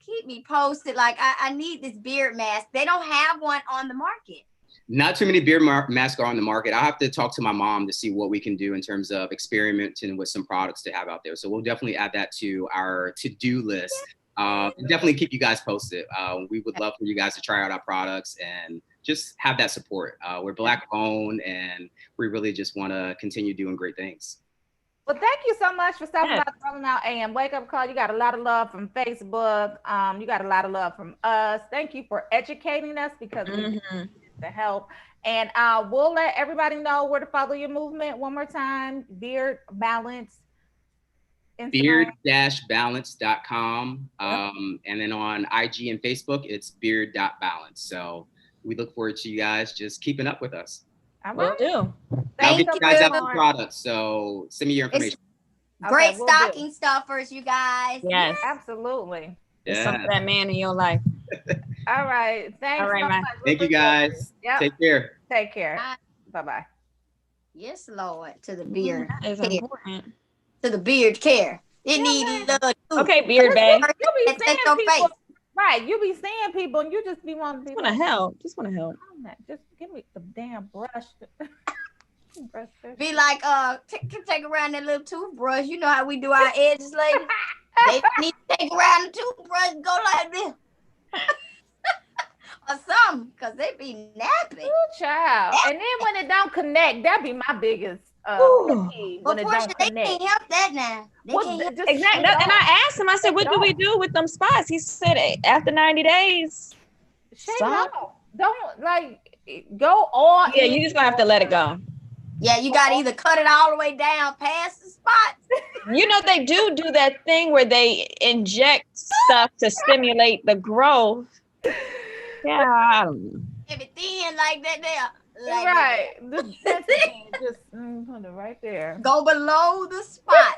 keep me posted. Like I need this beard mask. They don't have one on the market. Not too many beard masks are on the market. I have to talk to my mom to see what we can do in terms of experimenting with some products to have out there. So we'll definitely add that to our to-do list. Definitely keep you guys posted. We would love for you guys to try out our products and just have that support. We're Black owned, and we really just want to continue doing great things. Well, thank you so much for stopping by the Rolling Out AM Wake Up Call. You got a lot of love from Facebook. You got a lot of love from us. Thank you for educating us, because we need the help. And we'll let everybody know where to follow your movement one more time. Beard Balance. Beard-balance.com. And then on IG and Facebook, it's beard.balance. So we look forward to you guys just keeping up with us. I will do. I'll get you guys out the products. So send me your information. Great stocking stuffers, you guys. Yes, absolutely. It's something that man in your life. All right. Thanks. All right, man. Thank you guys. Take care. Take care. Bye-bye. Yes, Lord, to the beard. That is important. To the beard care. It needs love too. Okay, beard bag. You be seeing people, right? You be seeing people, and you just be wanting to. Just want to help. Just give me the damn brush. Be like, take around that little toothbrush. You know how we do our edges, ladies. They need to take around the toothbrush and go like this. Or something, because they be napping. Ooh, child. And then when it don't connect, that be my biggest when it Portia, don't they connect. can't help that now. They Well, can't help just Exactly. shake And off. I asked him, I said, what do we do with them spots? He said, after 90 days. Shake Some? it off. Don't like go all Yeah, in. you just gonna have to let it go. Yeah, you got to either cut it all the way down past the spot. You know, they do that thing where they inject stuff to stimulate the growth. Yeah, I don't know. Everything like that there. Like Right. That's the thing. Just put it right there. Go below the spot.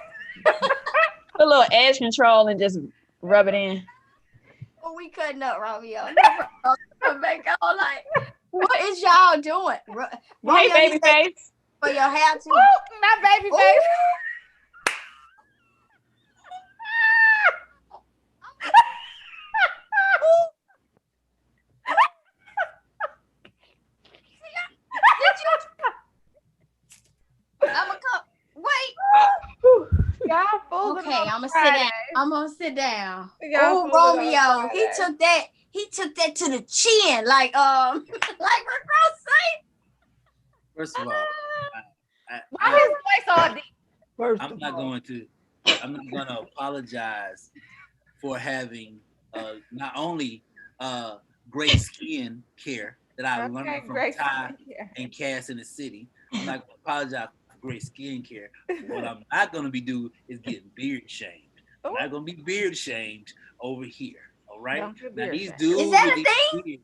Put a little edge control and just rub it in. Well, we cutting up, Romeo. Come back on like, what is y'all doing? Hey, Romeo, baby face. for your hair too. Ooh, my baby Ooh. face. I'm gonna come. Wait. Y'all fooling Okay, on I'm gonna sit Friday. down. I'm gonna sit down. Y'all Oh, fooling on Romeo, he Friday. took that to the chin, like like Rick Ross say. First of all, Why his voice all deep? First I'm of not all. going to apologize for having not only great skin care that I Okay, learned from great Ty skin care. and Cass in the city. I'm not going to apologize for great skin care. What I'm not going to be doing is getting beard shamed. I'm not going to be beard shamed over here. All right. Don't get Now beard these shamed. dudes Is that with a these thing? beards,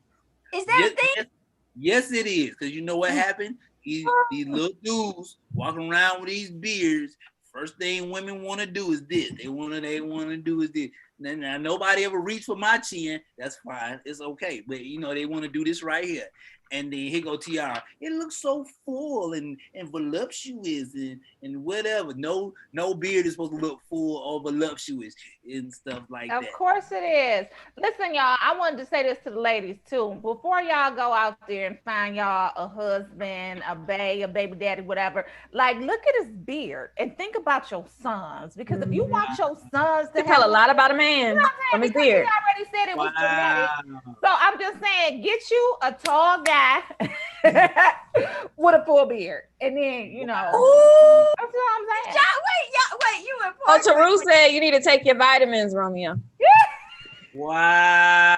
Is that a thing? yes, it is. Because you know what happened? These little dudes walking around with these beards. First thing women want to do is this. They want to do is this. Now nobody ever reached for my chin. That's fine. It's okay. But you know they want to do this right here. And then here go TR. It looks so full and voluptuous and whatever. No beard is supposed to look full or voluptuous and stuff like Of that. course it is. Listen, y'all, I wanted to say this to the ladies too. Before y'all go out there and find y'all a husband, a baby daddy, whatever, like look at his beard and think about your sons. Because if you want your sons to You tell a have, lot about a man from his because beard. he already said it was genetic. Wow. So I'm just saying, get you a tall guy with a full beard. And then, you know, Ooh. that's what I'm saying. Wait, you in Oh, Portland. Taru said you need to take your vitamins, Romeo. Wow.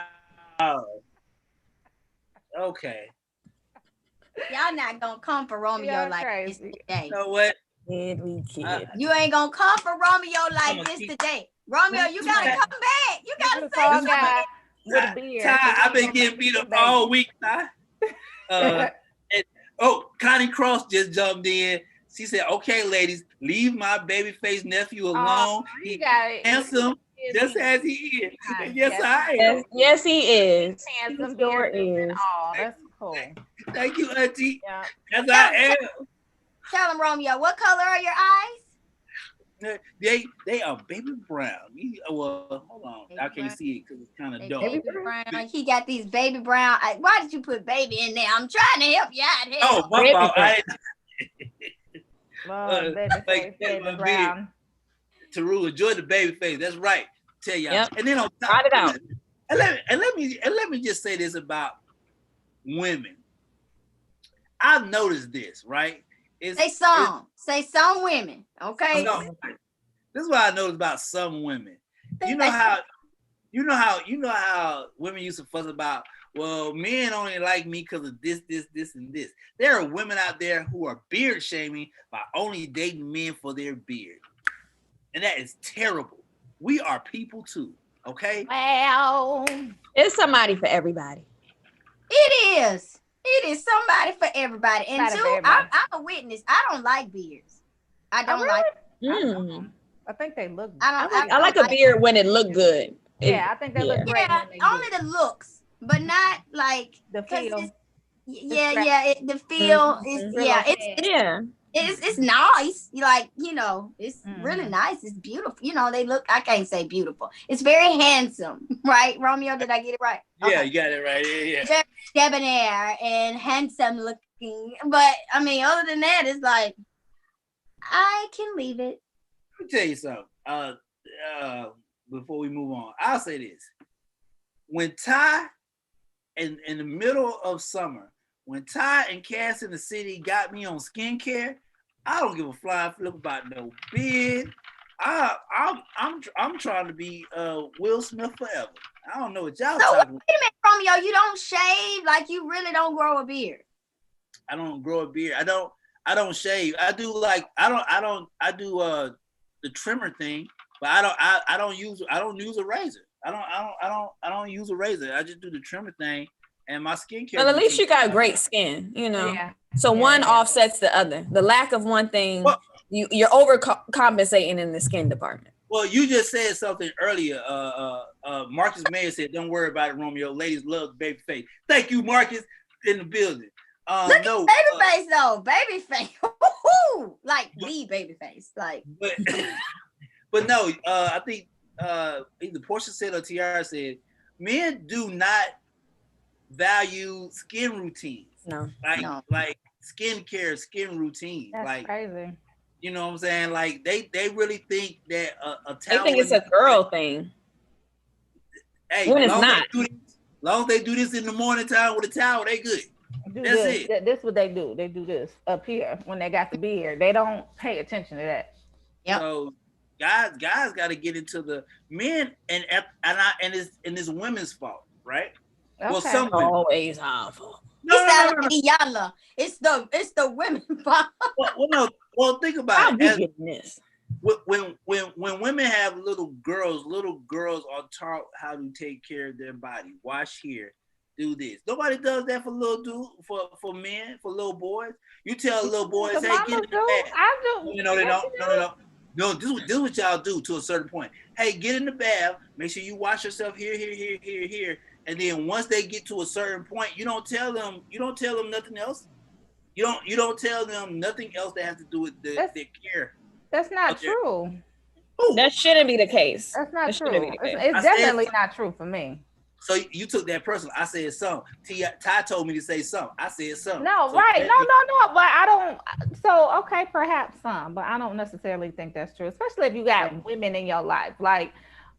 Okay. Y'all not gonna come for Romeo Y'all like crazy. this today. You know what? Did we kid? You ain't gonna come for Romeo like I'ma this keep- today. Romeo, you gotta come back. You gotta Get a say tall something. guy with a beard. Ty, I've been getting beat up all week, Ty. Connie Cross just jumped in. She said, "Okay, ladies, leave my babyface nephew alone. You He got it. handsome, just as he is." And yes, I am. Yes, he is. Handsome He sure beard. is. Oh, that's cool. Thank you, Auntie. Yeah. Yes, I am. Tell him, Romeo, what color are your eyes? They are baby brown. Well, hold on. I can't see it because it's kind of dark. Baby brown. He got these baby brown. Why did you put baby in there? I'm trying to help you out here. Oh, my Baby fault. brown. Love baby like face, that, baby my brown. Taru, enjoy the baby face. That's right. Tell y'all. Yep. And then on top, Ride it out. And let me just say this about women. I've noticed this, right? Say some women, okay? This is what I noticed about some women. You know how women used to fuss about, well, men only like me because of this, and this. There are women out there who are beard shaming by only dating men for their beard. And that is terrible. We are people too, okay? Well, It's somebody for everybody. It is. It is somebody for everybody. And Somebody two, for everybody. I'm a witness. I don't like beards. I don't like. I think they look. I like a beard when it look good. Yeah, I think they look great. Yeah, when they only do. the looks, but not like The 'cause feel. it's- Yeah. The feel is it's nice. Like it's really nice. It's beautiful. They look. I can't say beautiful. It's very handsome, right, Romeo? Did I get it right? Yeah, you got it right. Yeah. Very debonair and handsome looking. asking. But I mean, other than that, it's like I can leave it. Let me tell you something. Before we move on, I'll say this: when Ty, in the middle of summer, when Ty and Cass in the city got me on skincare, I don't give a flying flip about no beard. I'm trying to be Will Smith forever. I don't know what y'all So talking wait a minute, Romeo, you don't shave, like you really don't grow a beard. I don't grow a beard. I don't shave. I do the trimmer thing, but I don't use a razor. I don't use a razor. I just do the trimmer thing, and my skincare. Well, at least you got great skin, you know. Yeah. So one offsets the other. The lack of one thing, you're overcompensating in the skin department. Well, you just said something earlier. Marcus Mayer said, "Don't worry about it, Romeo. Ladies love babyface." Thank you, Marcus, in the building. Look at babyface though, babyface, like the babyface, like. But no, I think either Portia said or Tiara said, men do not value skin routines. No, like skincare, skin routines. That's like crazy. You know what I'm saying? Like they really think that a towel. They think it's a girl thing. Hey, when it's not. Long as they do this in the morning time with a towel, they good. That's it. This is what they do. They do this up here when they got the beard. They don't pay attention to that. Yep. So guys got to get into the men and it's women's fault, right? Okay. Well, some women. Always harmful. No. It's the women fault. Well, think about it. This? When women have little girls are taught how to take care of their body. Wash here, do this. Nobody does that for little dude, for men, for little boys. You tell little boys, hey, get in the bath. I do. You know they don't. No, this is what y'all do to a certain point. Hey, get in the bath. Make sure you wash yourself here. And then once they get to a certain point, you don't tell them nothing else. You don't tell them nothing else that has to do with their care. That's not true. Ooh. That shouldn't be the case. That's not true. It's definitely not true for me. So you took that personal. I said something. Ty told me to say something. I said something. No, so right. No. But I don't. So, okay, perhaps some, but I don't necessarily think that's true, especially if you got women in your life. Like,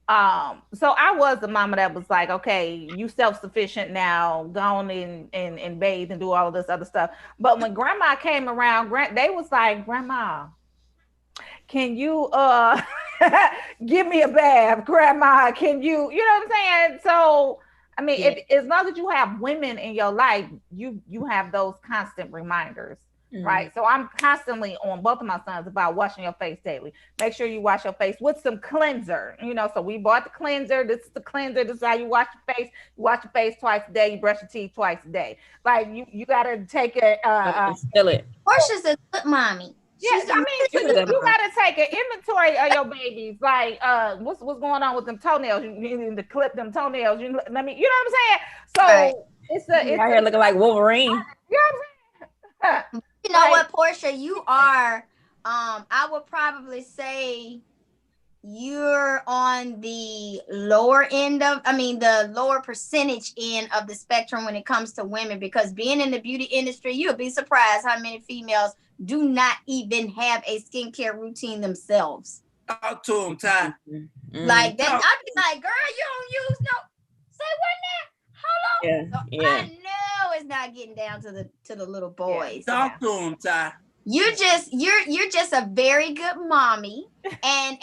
so I was the mama that was like, okay, you self-sufficient now, go on and bathe and do all of this other stuff. But when grandma came around, they was like, grandma, can you give me a bath? Grandma, can you know what I'm saying? So I mean, as long as you have women in your life, you have those constant reminders. Right. So I'm constantly on both of my sons about washing your face daily. Make sure you wash your face with some cleanser. So we bought the cleanser. This is the cleanser. This is how you wash your face. You wash your face twice a day. You brush your teeth twice a day. Like you gotta take it. Still it. Portia's a good mommy. Yes, I mean, you gotta take an inventory of your babies. Like, what's going on with them toenails? You need to clip them toenails. You know what I'm saying? So right. It's out here looking like Wolverine. You know what I'm saying? You know what, Portia? You are. I would probably say you're on the lower end the lower percentage end of the spectrum when it comes to women, because being in the beauty industry, you'll be surprised how many females do not even have a skincare routine themselves. Talk to them, Ty. Like that, I'd be like, girl, you don't use no. Say what now? Hold on. Yeah. I know it's not getting down to the little boys. Talk to them, Ty. You're just a very good mommy, and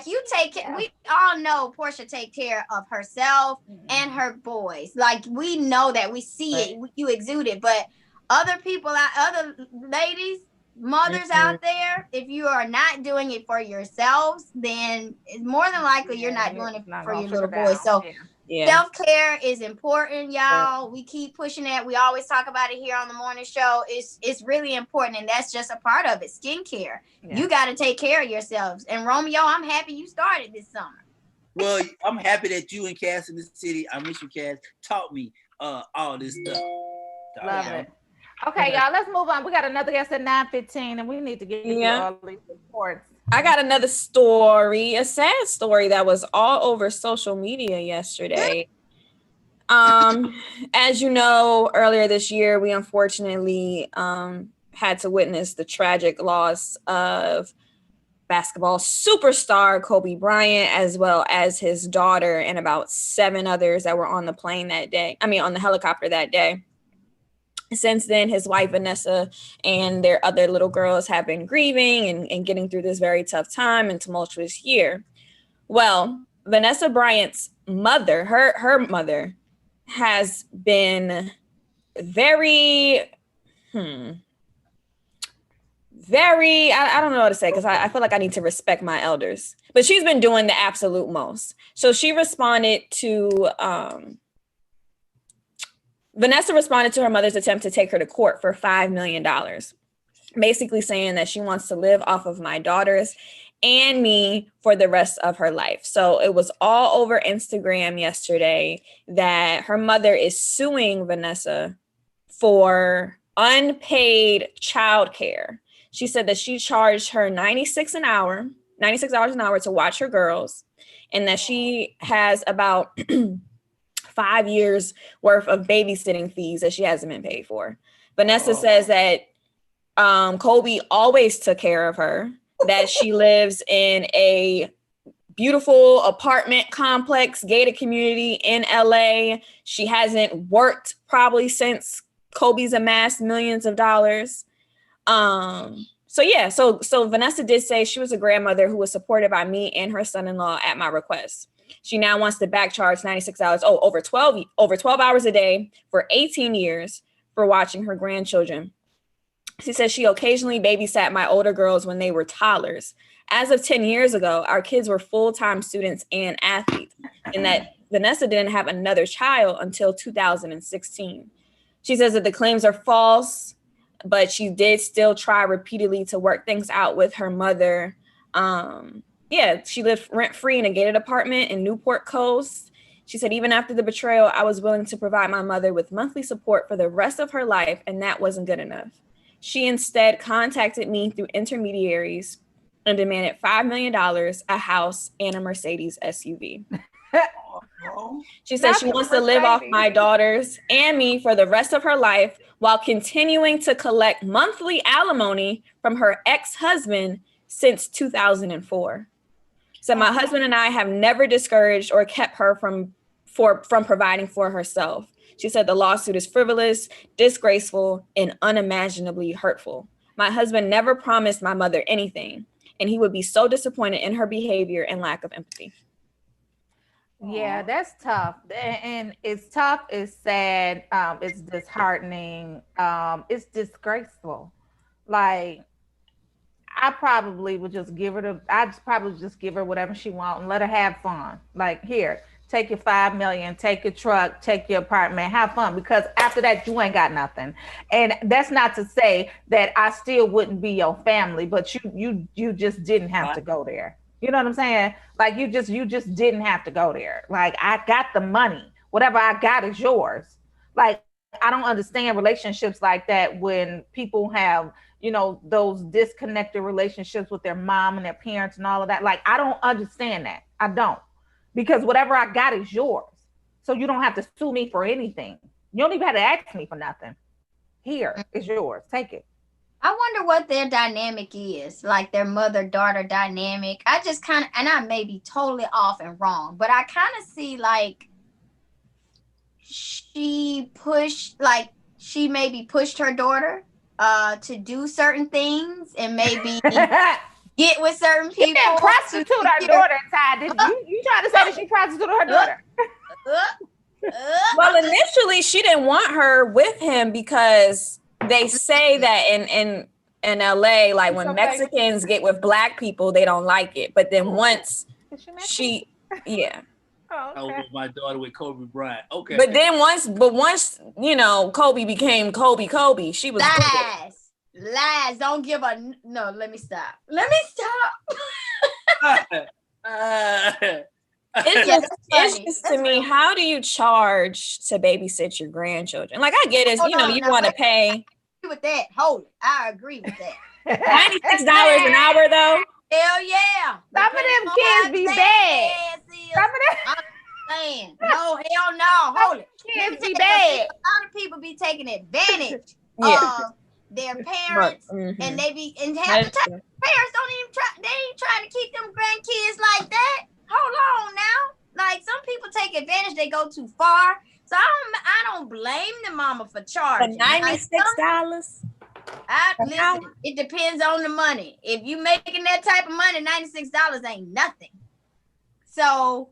you take care. We all know Portia take care of herself and her boys. Like, we know that, we see it, you exude it. But other people, other ladies, mothers out there, if you are not doing it for yourselves, then it's more than likely you're not doing it for your little boys. So. Yeah. Self-care is important, y'all. We keep pushing that. We always talk about it here on the morning show. It's really important, and that's just a part of it. Skincare. Yeah. You got to take care of yourselves. And Romeo, I'm happy you started this summer. Well, I'm happy that you and Cass in the city, I miss you, Cass, taught me all this stuff. Love it. Okay, y'all, let's move on. We got another guest at 9:15, and we need to get into all these reports. I got another story, a sad story that was all over social media yesterday. As you know, earlier this year, we unfortunately had to witness the tragic loss of basketball superstar Kobe Bryant, as well as his daughter and about 7 others that were on the plane that day. On the helicopter that day. Since then, his wife, Vanessa, and their other little girls have been grieving and getting through this very tough time and tumultuous year. Well, Vanessa Bryant's mother, her mother, has been very, I don't know what to say, because I feel like I need to respect my elders. But she's been doing the absolute most. So she responded to, Vanessa responded to her mother's attempt to take her to court for $5 million, basically saying that she wants to live off of my daughters and me for the rest of her life. So it was all over Instagram yesterday that her mother is suing Vanessa for unpaid childcare. She said that she charged her $96 an hour to watch her girls, and that she has about 5 years worth of babysitting fees that she hasn't been paid for. Vanessa says that Kobe always took care of her, that she lives in a beautiful apartment complex, gated community in LA. She hasn't worked probably since Kobe's amassed millions of dollars. So Vanessa did say she was a grandmother who was supported by me and her son-in-law at my request. She now wants to back charge $96, over 12 hours a day for 18 years for watching her grandchildren. She says she occasionally babysat my older girls when they were toddlers. As of 10 years ago, our kids were full-time students and athletes, and that Vanessa didn't have another child until 2016. She says that the claims are false, but she did still try repeatedly to work things out with her mother. She lived rent-free in a gated apartment in Newport Coast. She said, even after the betrayal, I was willing to provide my mother with monthly support for the rest of her life, and that wasn't good enough. She instead contacted me through intermediaries and demanded $5 million, a house, and a Mercedes SUV. She says she wants to live off my daughters and me for the rest of her life while continuing to collect monthly alimony from her ex-husband since 2004. So my husband and I have never discouraged or kept her from providing for herself. She said the lawsuit is frivolous, disgraceful, and unimaginably hurtful. My husband never promised my mother anything, and he would be so disappointed in her behavior and lack of empathy. Yeah, that's tough. And it's tough, it's sad, it's disheartening, it's disgraceful. Like, I'd probably just give her whatever she wants and let her have fun. Like, here, take your $5 million, take your truck, take your apartment, have fun, because after that you ain't got nothing. And that's not to say that I still wouldn't be your family, but you just didn't have to go there. You know what I'm saying? Like, you just didn't have to go there. Like, I got the money. Whatever I got is yours. Like, I don't understand relationships like that when people have, those disconnected relationships with their mom and their parents and all of that. Like, I don't understand that. I don't. Because whatever I got is yours. So you don't have to sue me for anything. You don't even have to ask me for nothing. Here is yours. Take it. I wonder what their dynamic is, like their mother-daughter dynamic. I just kind of, and I may be totally off and wrong, but I kind of see like she maybe pushed her daughter to do certain things and maybe get with certain people. She didn't prostitute her daughter, Ty. You trying to say that she prostituted her daughter? Well, initially she didn't want her with him because they say that in LA, like when Mexicans get with black people, they don't like it. But then once yeah. Oh, okay. I was my daughter with Kobe Bryant. Okay. But then once Kobe became Kobe, she was lies. Don't give a no. Let me stop. It's just to me, how do you charge to babysit your grandchildren? Like, I get it, you want to pay. With that, hold it. I agree with that. $96 an hour though. Hell yeah. Some of them kids be bad. Some of them. I'm saying, no, hell no. Hold it. Kids be bad. A lot of people be taking advantage Yeah. of their parents, Mhm. and they be and That half is the time true. parents don't even try. They ain't trying to keep them grandkids like that. Hold on now. Like some people take advantage. They go too far. So I don't blame the mama for For charging. $96. Listen, it depends on the money. If you making that type of money, $96 ain't nothing. So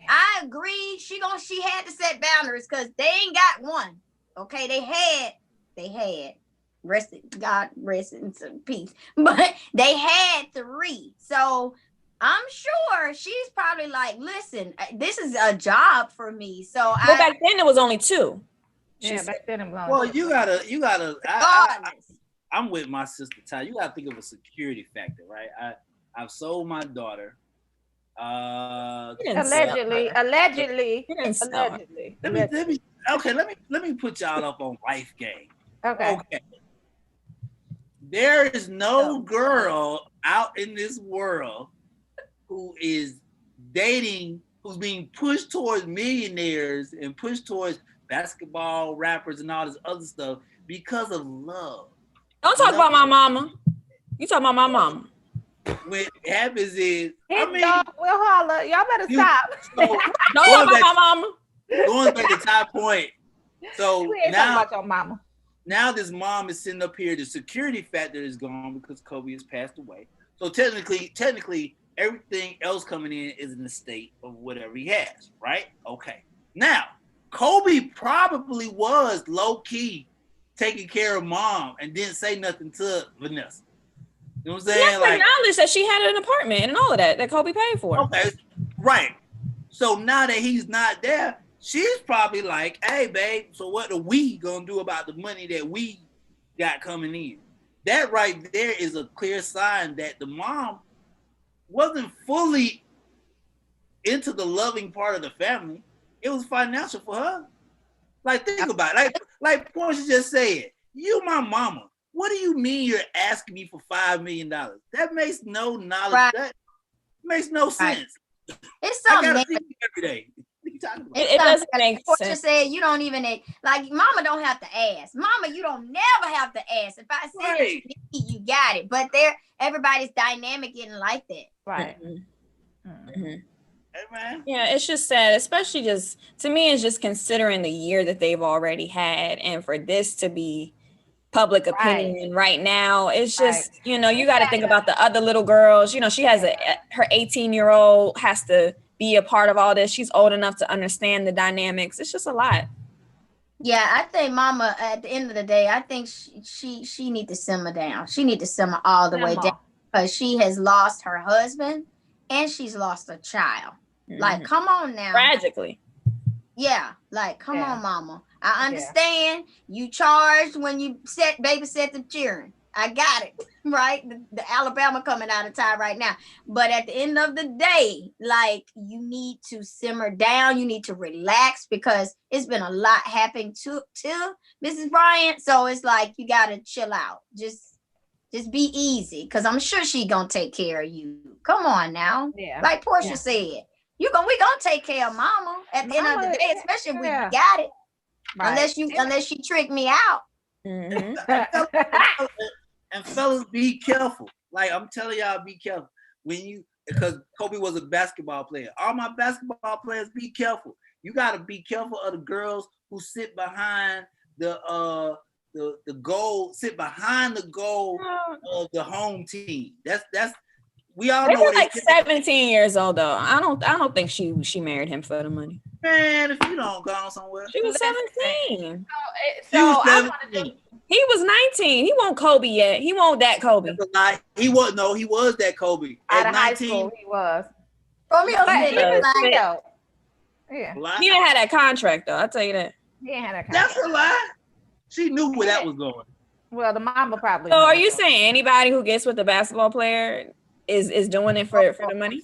I agree. She had to set boundaries because they ain't got one. Okay, they had God rest in some peace, but they had 3. So I'm sure she's probably like, listen, this is a job for me. So Well, back then it was only 2. Yeah, back then it was. Well, you gotta. I'm with my sister Ty. You gotta think of a security factor, right? I've sold my daughter. Allegedly. Let me put y'all up on life game. Okay. There is no girl out in this world who is dating, who's being pushed towards millionaires and pushed towards basketball, rappers, and all this other stuff because of love. Don't talk about my mama. You talking about my mama. What happens is, dog will holler. Y'all better stop. Don't talk about my mama. Going back to Ty point. So we ain't talking about your mama. Now this mom is sitting up here. The security factor is gone because Kobe has passed away. So technically, everything else coming in is in the state of whatever he has, right? Okay. Now, Kobe probably was low key taking care of mom and didn't say nothing to Vanessa. You know what I'm saying? He has to acknowledge that she had an apartment and all of that Kobe paid for. Okay, right. So now that he's not there, she's probably like, hey, babe, so what are we going to do about the money that we got coming in? That right there is a clear sign that the mom wasn't fully into the loving part of the family. It was financial for her. Like, think about it. Like Portia just said, you my mama. What do you mean you're asking me for $5 million? That makes no knowledge. Right. That makes no sense. It's something I gotta see you every day. It doesn't make sense. Said you don't even like mama don't have to ask. Mama, you don't never have to ask. If I say that you need, you got it. But everybody's dynamic isn't like that. Right. Yeah, it's just sad, especially just to me, it's just considering the year that they've already had, and for this to be public opinion right now, it's just you got to think about the other little girls. She has her 18-year-old has to be a part of all this. She's old enough to understand the dynamics. It's just a lot. Yeah, I think mama, at the end of the day, I think she need to simmer down. She need to simmer all the way down because she has lost her husband and she's lost a child. Like, come on now. Tragically. Yeah, like, come on, mama. I understand you charged when you babysit the children. I got it, right? The Alabama coming out of time right now. But at the end of the day, like, you need to simmer down. You need to relax because it's been a lot happening to Mrs. Bryant. So it's like, you got to chill out. Just be easy because I'm sure she going to take care of you. Come on now. Yeah. Like Portia said, we gonna take care of mama at the end of the day, especially if we got it. Right. Unless she tricked me out. And fellas, be careful. Like, I'm telling y'all, be careful. Because Kobe was a basketball player. All my basketball players, be careful. You gotta be careful of the girls who sit behind the goal, sit behind the goal of the home team. That's we all know. They were like 17 years old though. I don't think she married him for the money. Man, if you don't go somewhere. She was 17. So he was 19. He won't Kobe yet. He won't that Kobe. He was that Kobe. At 19, high school, he was. Yeah. He didn't have that contract though. I'll tell you that. He didn't have that contract. That's a lie. She knew where that was going. Well, the mama probably. So are you saying anybody who gets with a basketball player is doing it for the money?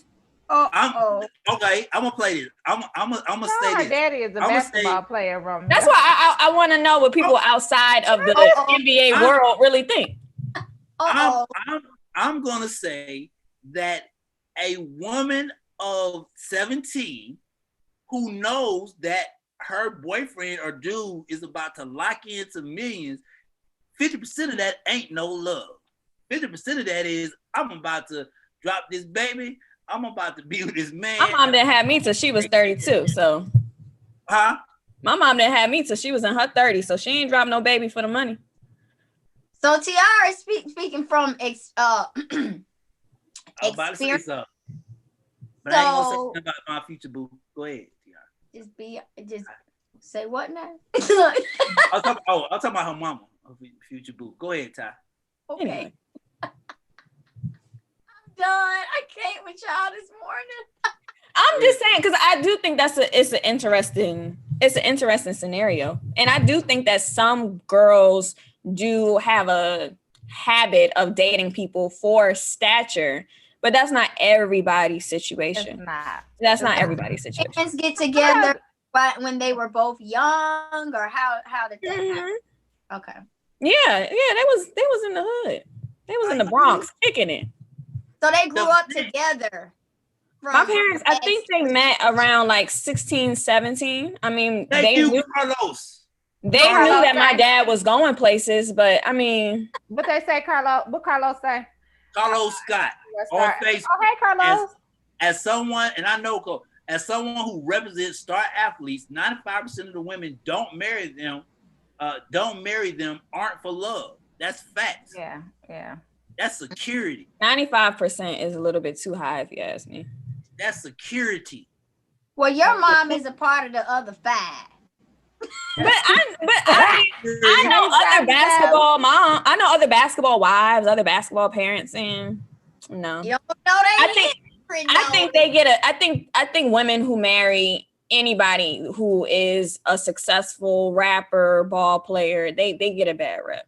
Okay, I'm gonna play this. I'm gonna say this. Her daddy is a basketball player, Roman. That's why I want to know what people outside of the NBA world really think. I'm gonna say that a woman of 17 who knows that her boyfriend or dude is about to lock into millions, 50% of that ain't no love. 50% of that is, I'm about to drop this baby. I'm about to be with this man. My mom didn't have me till she was 32, so. Huh? My mom didn't have me till she was in her 30s, so she ain't dropped no baby for the money. So Tiara, speaking from I'm about to say something. But I ain't gonna say something about my future boo. Go ahead, Tiara. Just say what now? I'll talk about her mama, her future boo. Go ahead, Ty. Okay. Anyway. I'm done. I can't with y'all this morning. I'm just saying, because I do think it's an interesting scenario. And I do think that some girls do have a habit of dating people for stature, but that's not everybody's situation. That's not everybody's situation. Parents get together when they were both young, or how did that happen? Okay. Yeah, they was in the hood. They was in the Bronx kicking it. So they grew up together. My parents, I think they met around like 16, 17. I mean, they knew Carlos. They knew that my dad was going places, but I mean, what they say, Carlos? What Carlos say? Carlos Scott on Facebook. Oh, hey, Carlos. As someone, and I know, as someone who represents star athletes, 95% of the women don't marry them, aren't for love. That's facts. Yeah. That's security. 95% is a little bit too high, if you ask me. That's security. Well, your mom is a part of the other 5. But I know other basketball mom. I know other basketball wives, other basketball parents, and no. You don't know I think they get I think women who marry anybody who is a successful rapper, ball player, they get a bad rep.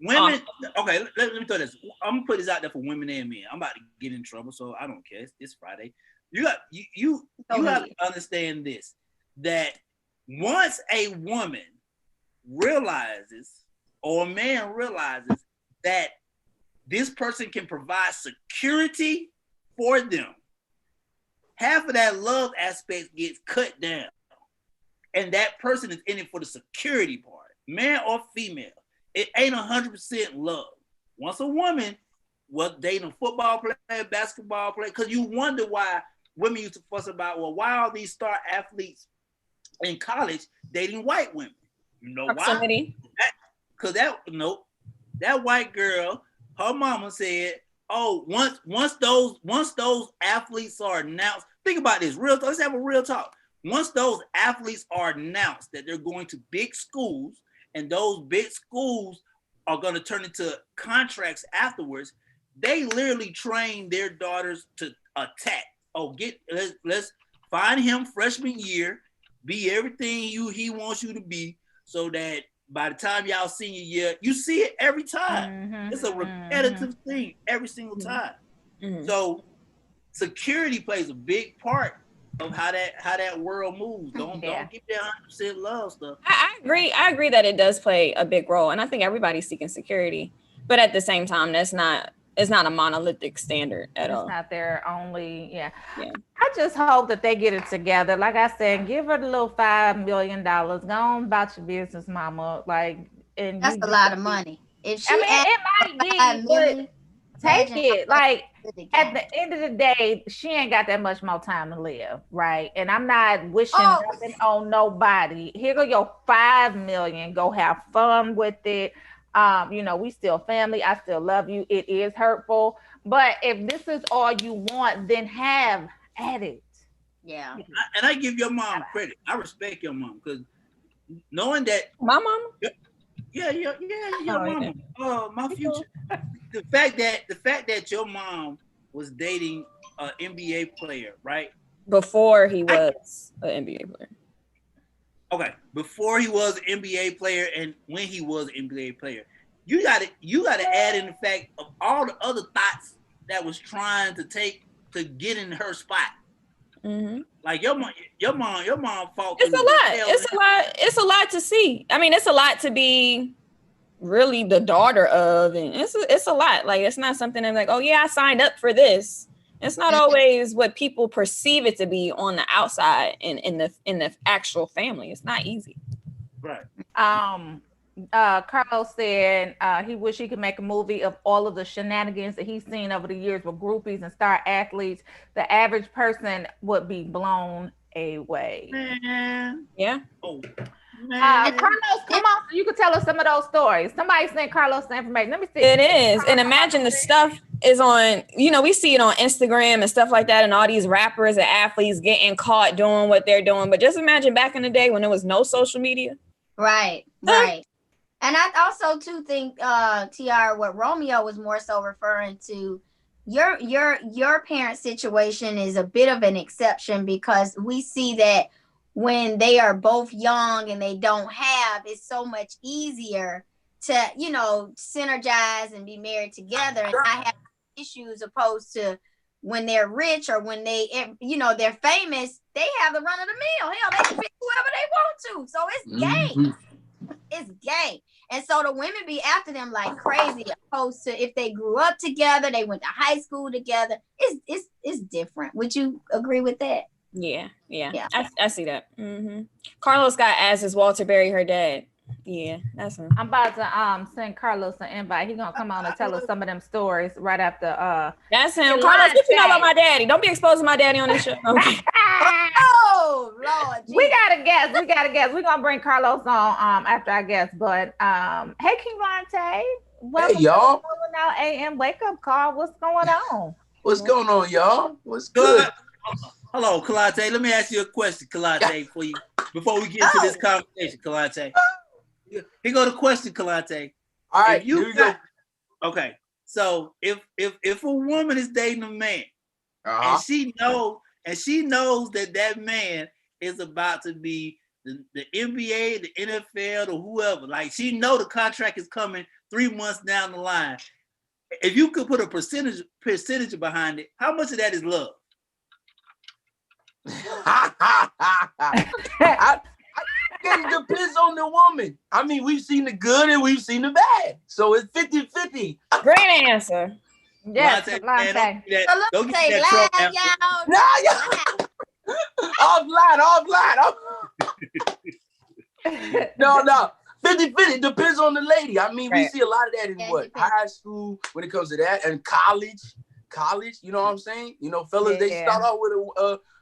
Women, okay, let me tell you this. I'm gonna put this out there for women and men. I'm about to get in trouble, so I don't care. It's Friday. You have to understand this, that once a woman realizes, or a man realizes, that this person can provide security for them, half of that love aspect gets cut down. And that person is in it for the security part, man or female. It ain't 100% love. Once a woman was dating a football player, basketball player, because you wonder why women used to fuss about, well, why are these star athletes in college dating white women? You know why? Because that white girl, her mama said, oh, once those athletes are announced, think about this, real talk, let's have a real talk. Once those athletes are announced that they're going to big schools, and those big schools are going to turn into contracts afterwards, they literally train their daughters to attack. Oh, let's find him freshman year, be everything he wants you to be, so that by the time y'all senior year, you see it every time. Mm-hmm, it's a repetitive thing every single time. Mm-hmm. So security plays a big part of how that world moves. Don't give that 100% love stuff. I agree that it does play a big role, and I think everybody's seeking security, but at the same time, it's not a monolithic standard at all. It's not their only. Yeah. I just hope that they get it together. Like I said, give her the little $5 million. Go on about your business, mama. And that's a lot of money. If she, it might be, but take it. Like, at the end of the day, she ain't got that much more time to live, right? And I'm not wishing nothing on nobody. Here go your $5 million. Go have fun with it. We still family. I still love you. It is hurtful, but if this is all you want, then have at it. Yeah. And I give your mom credit. I respect your mom, because knowing that my mom. Yeah, your mama. Oh, my future. The fact that your mom was dating an NBA player, right? Before he was an NBA player. Okay, before he was an NBA player and when he was an NBA player, you gotta add in the fact of all the other thoughts that was trying to get in her spot. Mm-hmm. Like your mom fought. It's a lot. It's a lot to see. I mean, it's a lot to be really the daughter of, and it's a lot. Like, it's not something I'm like, oh yeah, I signed up for this, It's not always what people perceive it to be on the outside in the actual family. It's not easy. Right. Carlos said he wish he could make a movie of all of the shenanigans that he's seen over the years with groupies and star athletes. The average person would be blown away. Man. Yeah. Oh, man. Carlos, come on, so you can tell us some of those stories. Somebody sent Carlos the information. Let me see. It is. And imagine the stuff is on, we see it on Instagram and stuff like that, and all these rappers and athletes getting caught doing what they're doing. But just imagine back in the day when there was no social media. Right. And I also too think, TR, what Romeo was more so referring to, your parent situation is a bit of an exception, because we see that when they are both young and they don't have, it's so much easier to, synergize and be married together and not have issues, opposed to when they're rich or when they're famous, they have the run of the mill. Hell, they can pick whoever they want to. So it's game. It's game. And so the women be after them like crazy, opposed to if they grew up together, they went to high school together. It's different. Would you agree with that? Yeah. I see that. Carlos got asked, is Walter Berry her dad? Yeah, that's him. I'm about to send Carlos an invite. He's gonna come on and tell us some of them stories right after that's him. Carlos, what you know about my daddy? Don't be exposing my daddy on this show. Okay. Oh Lord, we got a guest. We're gonna bring Carlos on after our guest. But hey, Kilante, welcome. Hey, y'all. To Now AM wake up call. What's going on? What's going on, y'all? What's good? Hello, Kalate. Let me ask you a question, Kalate, before we get to this conversation, Kalate. Here go the question, Kalate. All right, here we go. Okay, so if a woman is dating a man, and she knows that man is about to be the NBA, the NFL, or whoever, like she know the contract is coming 3 months down the line. If you could put a percentage behind it, how much of that is love? It depends on the woman. I mean, we've seen the good and we've seen the bad. So it's 50-50. Great answer. Yes, Don't say get live, y'all. No. 50-50 depends on the lady. I mean, we see a lot of that in high school when it comes to that, and college. You know what I'm saying? Fellas, they start off with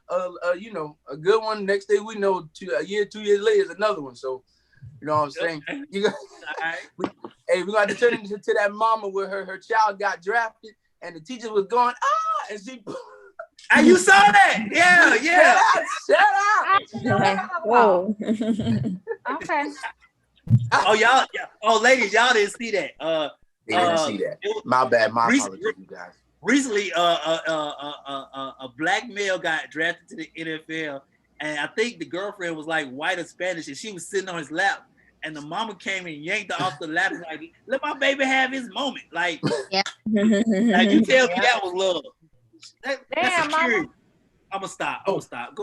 a good one. Next day we know 2 years later is another one. So, you know what I'm saying? We got to turn into that mama where her child got drafted and the teacher was going, and she. And you saw that? Yeah. Shut up. Whoa. Okay. Ladies, y'all didn't see that. They didn't see that. My bad. My apologies, you guys. Recently, a black male got drafted to the NFL, and I think the girlfriend was like white or Spanish, and she was sitting on his lap, and the mama came and yanked her off the lap, like, "Let my baby have his moment." Like, like you tell me that was love. That's security. I'm gonna stop. Go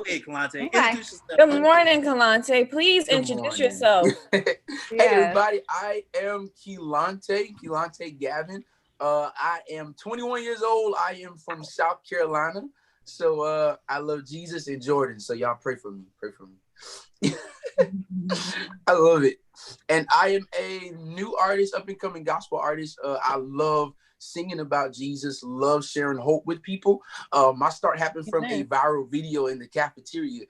ahead, Kalante. Introduce yourself. Good morning, Kalante. Please introduce yourself. Hey, everybody. I am Kilante Gavin. I am 21 years old. I am from South Carolina. So I love Jesus and Jordan. So y'all pray for me. I love it. And I am a new artist, up and coming gospel artist. I love singing about Jesus, love sharing hope with people. My start happened from a viral video in the cafeteria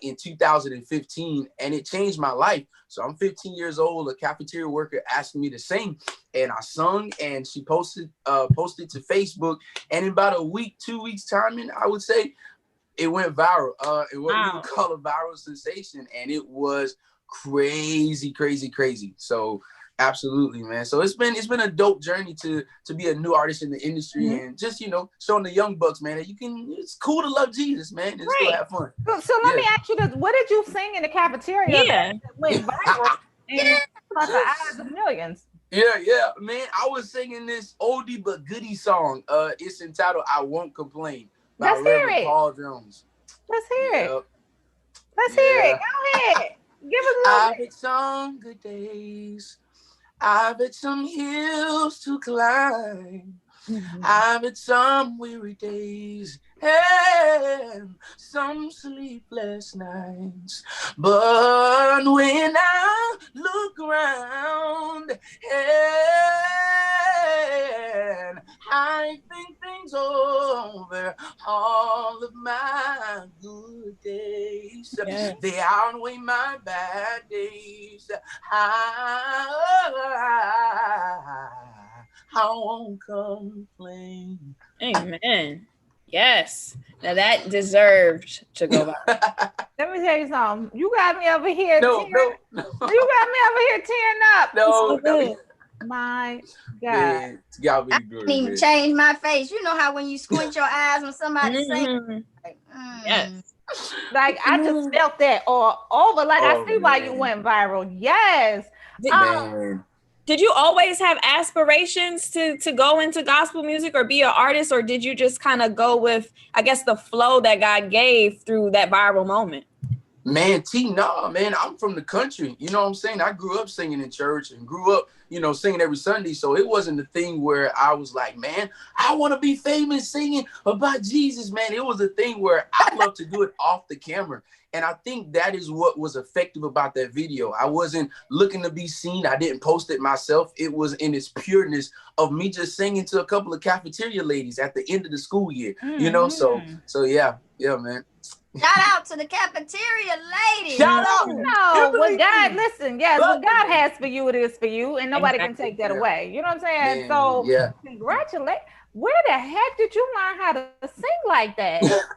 in 2015, and it changed my life. So I'm 15 years old. A cafeteria worker asked me to sing, and I sung, and she posted to Facebook. And in about a week, 2 weeks timing, I would say, it went viral. And what we would call a viral sensation, and it was crazy. So absolutely, man. So it's been a dope journey to be a new artist in the industry, and just showing the young bucks, man, that it's cool to love Jesus, man, and still have fun. So let me ask you this: what did you sing in the cafeteria that went viral and caught the eyes of millions? Yeah, man. I was singing this oldie but goodie song. It's entitled "I Won't Complain" by Reverend Paul Jones. Let's hear it. Let's hear it. Go ahead. Give us a little. I've had some good days. I've had some hills to climb. I've had some weary days and some sleepless nights, but when I look around and I think things over, all of my good days, Yes. they outweigh my bad days. I won't complain. Amen. Yes. Now that deserved to go by. Let me tell you something. You got me over here No, tearing. no, You got me over here tearing up. no, So no. good. My God. Man, y'all be I good, didn't even man. change my face. You know how when you squint your eyes when somebody say, Mhm. like, Yes. Like I just felt that all over. Like I Oh, see why you man. went viral. Yes. Man. Did you always have aspirations to go into gospel music or be an artist, or did you just kind of go with, I guess, the flow that God gave through that viral moment? Man, nah, man, I'm from the country. You know what I'm saying? I grew up singing in church and grew up, singing every Sunday. So it wasn't the thing where I was like, man, I want to be famous singing about Jesus, man. It was a thing where I love to do it off the camera. And I think that is what was effective about that video. I wasn't looking to be seen. I didn't post it myself. It was in its pureness of me just singing to a couple of cafeteria ladies at the end of the school year, So yeah, man. shout out to the cafeteria ladies. Shout out. No, what God, listen, yes, what God Love has for you, it is for you, and nobody can Exactly. take that Yeah. away. You know what I'm saying? Man, So, yeah. congratulate. Where the heck did you learn how to sing like that? You're 21,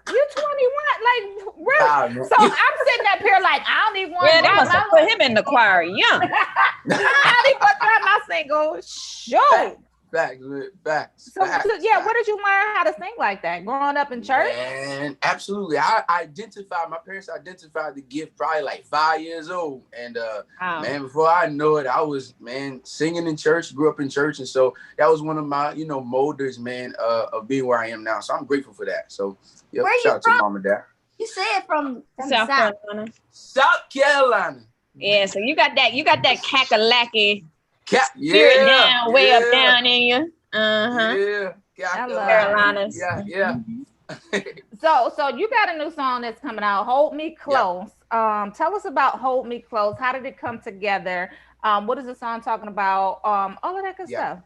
like really? Nah, man. So I'm sitting up here like I don't even want Yeah, to they drop must have my put him in the choir young. I don't even want to drop my single. Shoot. Facts. So yeah, where did you learn how to sing like that? Growing up in church? Man, absolutely. My parents identified the gift probably like 5 years old. And Wow. man, before I know it, I was, man, singing in church, grew up in church. And so that was one of my, molders, man, of being where I am now. So I'm grateful for that. So yep, Where you shout out to from? mom and dad. You said from South South. Carolina. South Carolina. Yeah, so you got that cackalacky Yeah, spirit down, way up down in you. Yeah. I love Carolinas. Yeah. So you got a new song that's coming out, Hold Me Close. Tell us about Hold Me Close. How did it come together? What is the song talking about? All of that good stuff.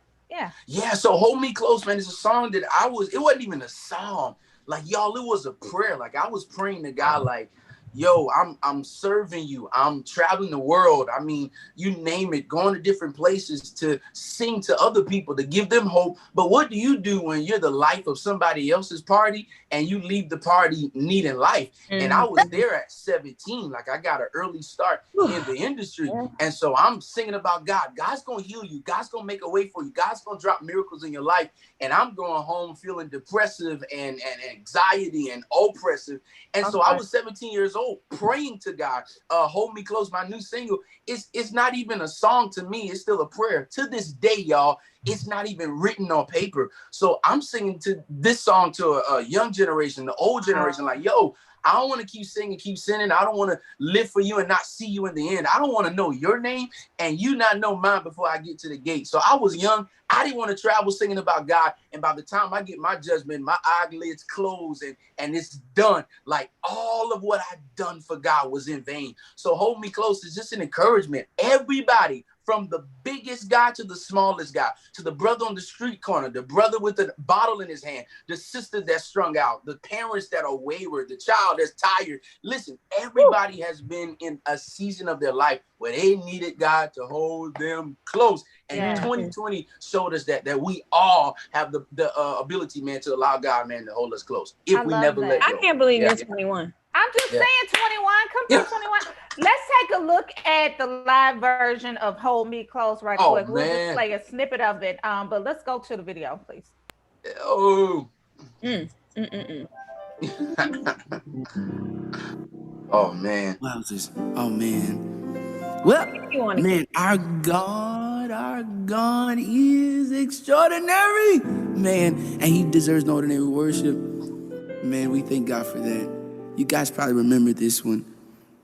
Yeah, so Hold Me Close, man, is a song that it wasn't even a song. Like, y'all, it was a prayer. Like, I was praying to God, like, yo, I'm serving you. I'm traveling the world. I mean, you name it, going to different places to sing to other people, to give them hope. But what do you do when you're the life of somebody else's party and you leave the party needing life? Mm-hmm. And I was there at 17. Like, I got an early start in the industry. And so I'm singing about God. God's going to heal you. God's going to make a way for you. God's going to drop miracles in your life. And I'm going home feeling depressive and anxiety and oppressive. And so I was 17 years old praying to God. Hold Me Close, my new single. It's not even a song to me. It's still a prayer. To this day, y'all, it's not even written on paper. So I'm singing to this song to a young generation, the old generation, like, yo, I don't want to keep singing, keep sinning. I don't want to live for you and not see you in the end. I don't want to know your name and you not know mine before I get to the gate. So I was young. I didn't want to travel singing about God. And by the time I get my judgment, my eyelids closed and it's done. Like all of what I've done for God was in vain. So Hold Me Close is just an encouragement. Everybody, from the biggest guy to the smallest guy, to the brother on the street corner, the brother with the bottle in his hand, the sister that's strung out, the parents that are wayward, the child that's tired. Listen, everybody has been in a season of their life where they needed God to hold them close. And 2020 showed us that we all have the ability, man, to allow God, man, to hold us close if we never let go. I can't believe you're 21. I'm just saying 21. Come on, 21. Let's take a look at the live version of Hold Me Close right quick. We'll just play a snippet of it. But let's go to the video, please. Oh. Oh, man. Oh, man. Well, man, our God is extraordinary, man, and he deserves no ordinary worship. Man, we thank God for that. You guys probably remember this one.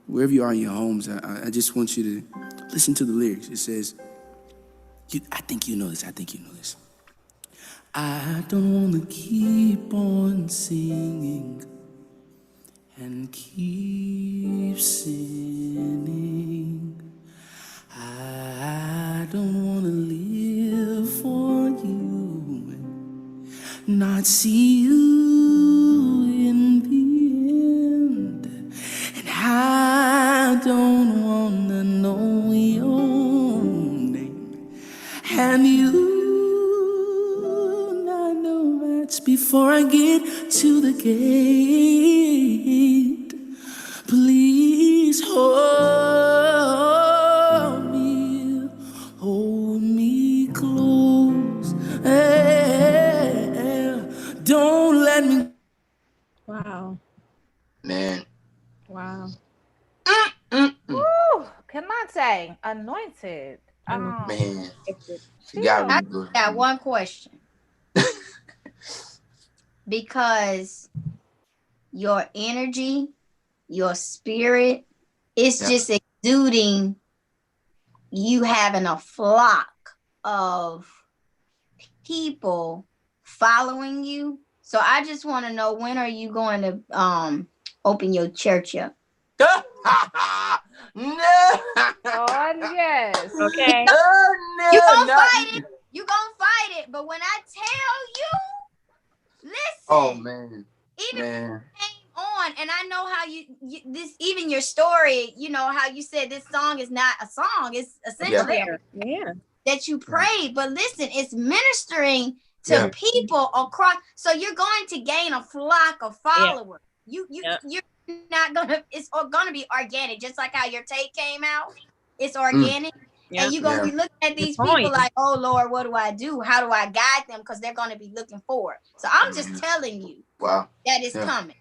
Wherever you are in your homes, I just want you to listen to the lyrics. It says, I think you know this. I don't want to keep on singing and keep sinning. I don't want to live for you and not see you in the end. And I don't want to know your name. And you not know much before I get to the gate. Please hold me close. Don't let me. Wow. Man. Wow. Woo, can I say anointed? Man. I got one question. Because your energy, your spirit, it's just exuding you having a flock of people following you. So I just want to know, when are you going to open your church up? No. Oh yes. Okay. Oh, no, You gonna fight it. You gonna fight it. But when I tell you, listen. Oh man. Even when you came on, and I know how you this, even your story, you know how you said this song is not a song, it's essentially that you prayed. But listen, it's ministering to people across, so you're going to gain a flock of followers. You're not gonna, it's gonna be organic, just like how your tape came out. It's organic. And you're going to be looking at these people like, oh, Lord, what do I do? How do I guide them? Because they're going to be looking for it. So I'm just telling you that it's coming.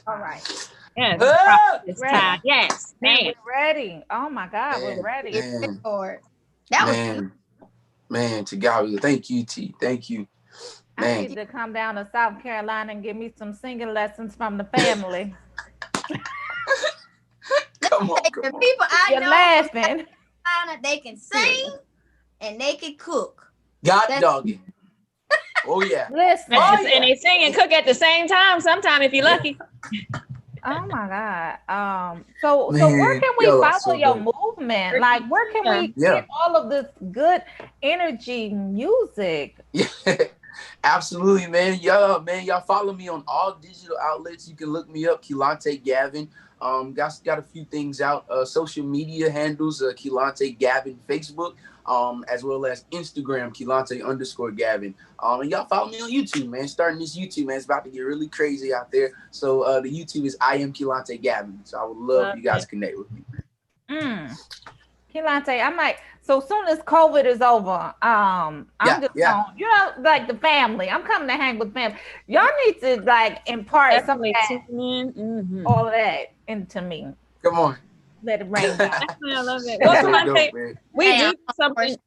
All right. Yes. It's time. Yes. We're ready. Oh, my God. We're ready. Man, to God, thank you, T. Thank you. Man. I need to come down to South Carolina and give me some singing lessons from the family. Come on. The people I know, laughing. They can sing and they can cook. God doggy. Oh yeah. Listen. And they sing and cook at the same time sometime if you're lucky. Oh my God. So where can we follow your movement? Like, where can we get all of this good energy music? Yeah. Absolutely, man. Y'all follow me on all digital outlets. You can look me up, Keelante Gavin. Got a few things out. Social media handles, Keelante Gavin, Facebook, as well as Instagram, Keelante_Gavin. And y'all follow me on YouTube, man. Starting this YouTube, man. It's about to get really crazy out there. So the YouTube is I am Keelante Gavin. So I would love you guys to connect with me. Keelante, I might. So soon as COVID is over, I'm just going, you know, like the family. I'm coming to hang with family. Y'all need to like impart some of that, all of that into me. Come on. Let it rain down. I love it. Well, we do something.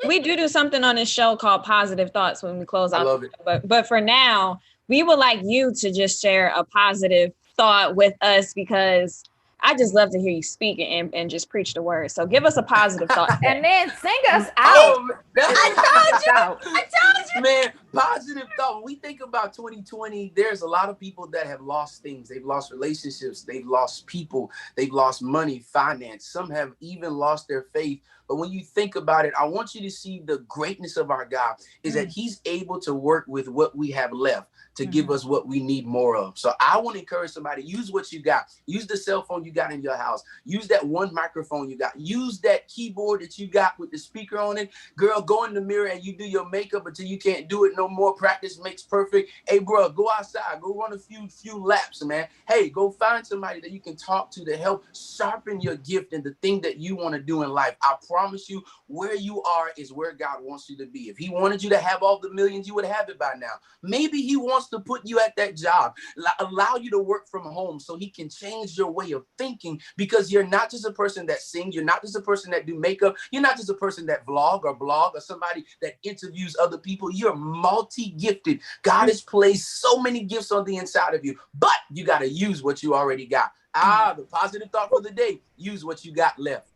We do something on this show called Positive Thoughts when we close out. I love it. But for now, we would like you to just share a positive thought with us, because I just love to hear you speak and just preach the word. So give us a positive thought. And then sing us out. I told you. Man, positive thought. When we think about 2020, there's a lot of people that have lost things. They've lost relationships. They've lost people. They've lost money, finance. Some have even lost their faith. But when you think about it, I want you to see the greatness of our God is that he's able to work with what we have left to give us what we need more of. So I want to encourage somebody, use what you got. Use the cell phone you got in your house. Use that one microphone you got. Use that keyboard that you got with the speaker on it. Girl, go in the mirror and you do your makeup until you can't do it no more. Practice makes perfect. Hey, bro, go outside. Go run a few laps, man. Hey, go find somebody that you can talk to help sharpen your gift and the thing that you want to do in life. I promise you, where you are is where God wants you to be. If he wanted you to have all the millions, you would have it by now. Maybe he wants to put you at that job, allow you to work from home so he can change your way of thinking, because you're not just a person that sings. You're not just a person that do makeup. You're not just a person that blog or somebody that interviews other people. You're multi-gifted. God has placed so many gifts on the inside of you, but you got to use what you already got. The positive thought for the day, use what you got left.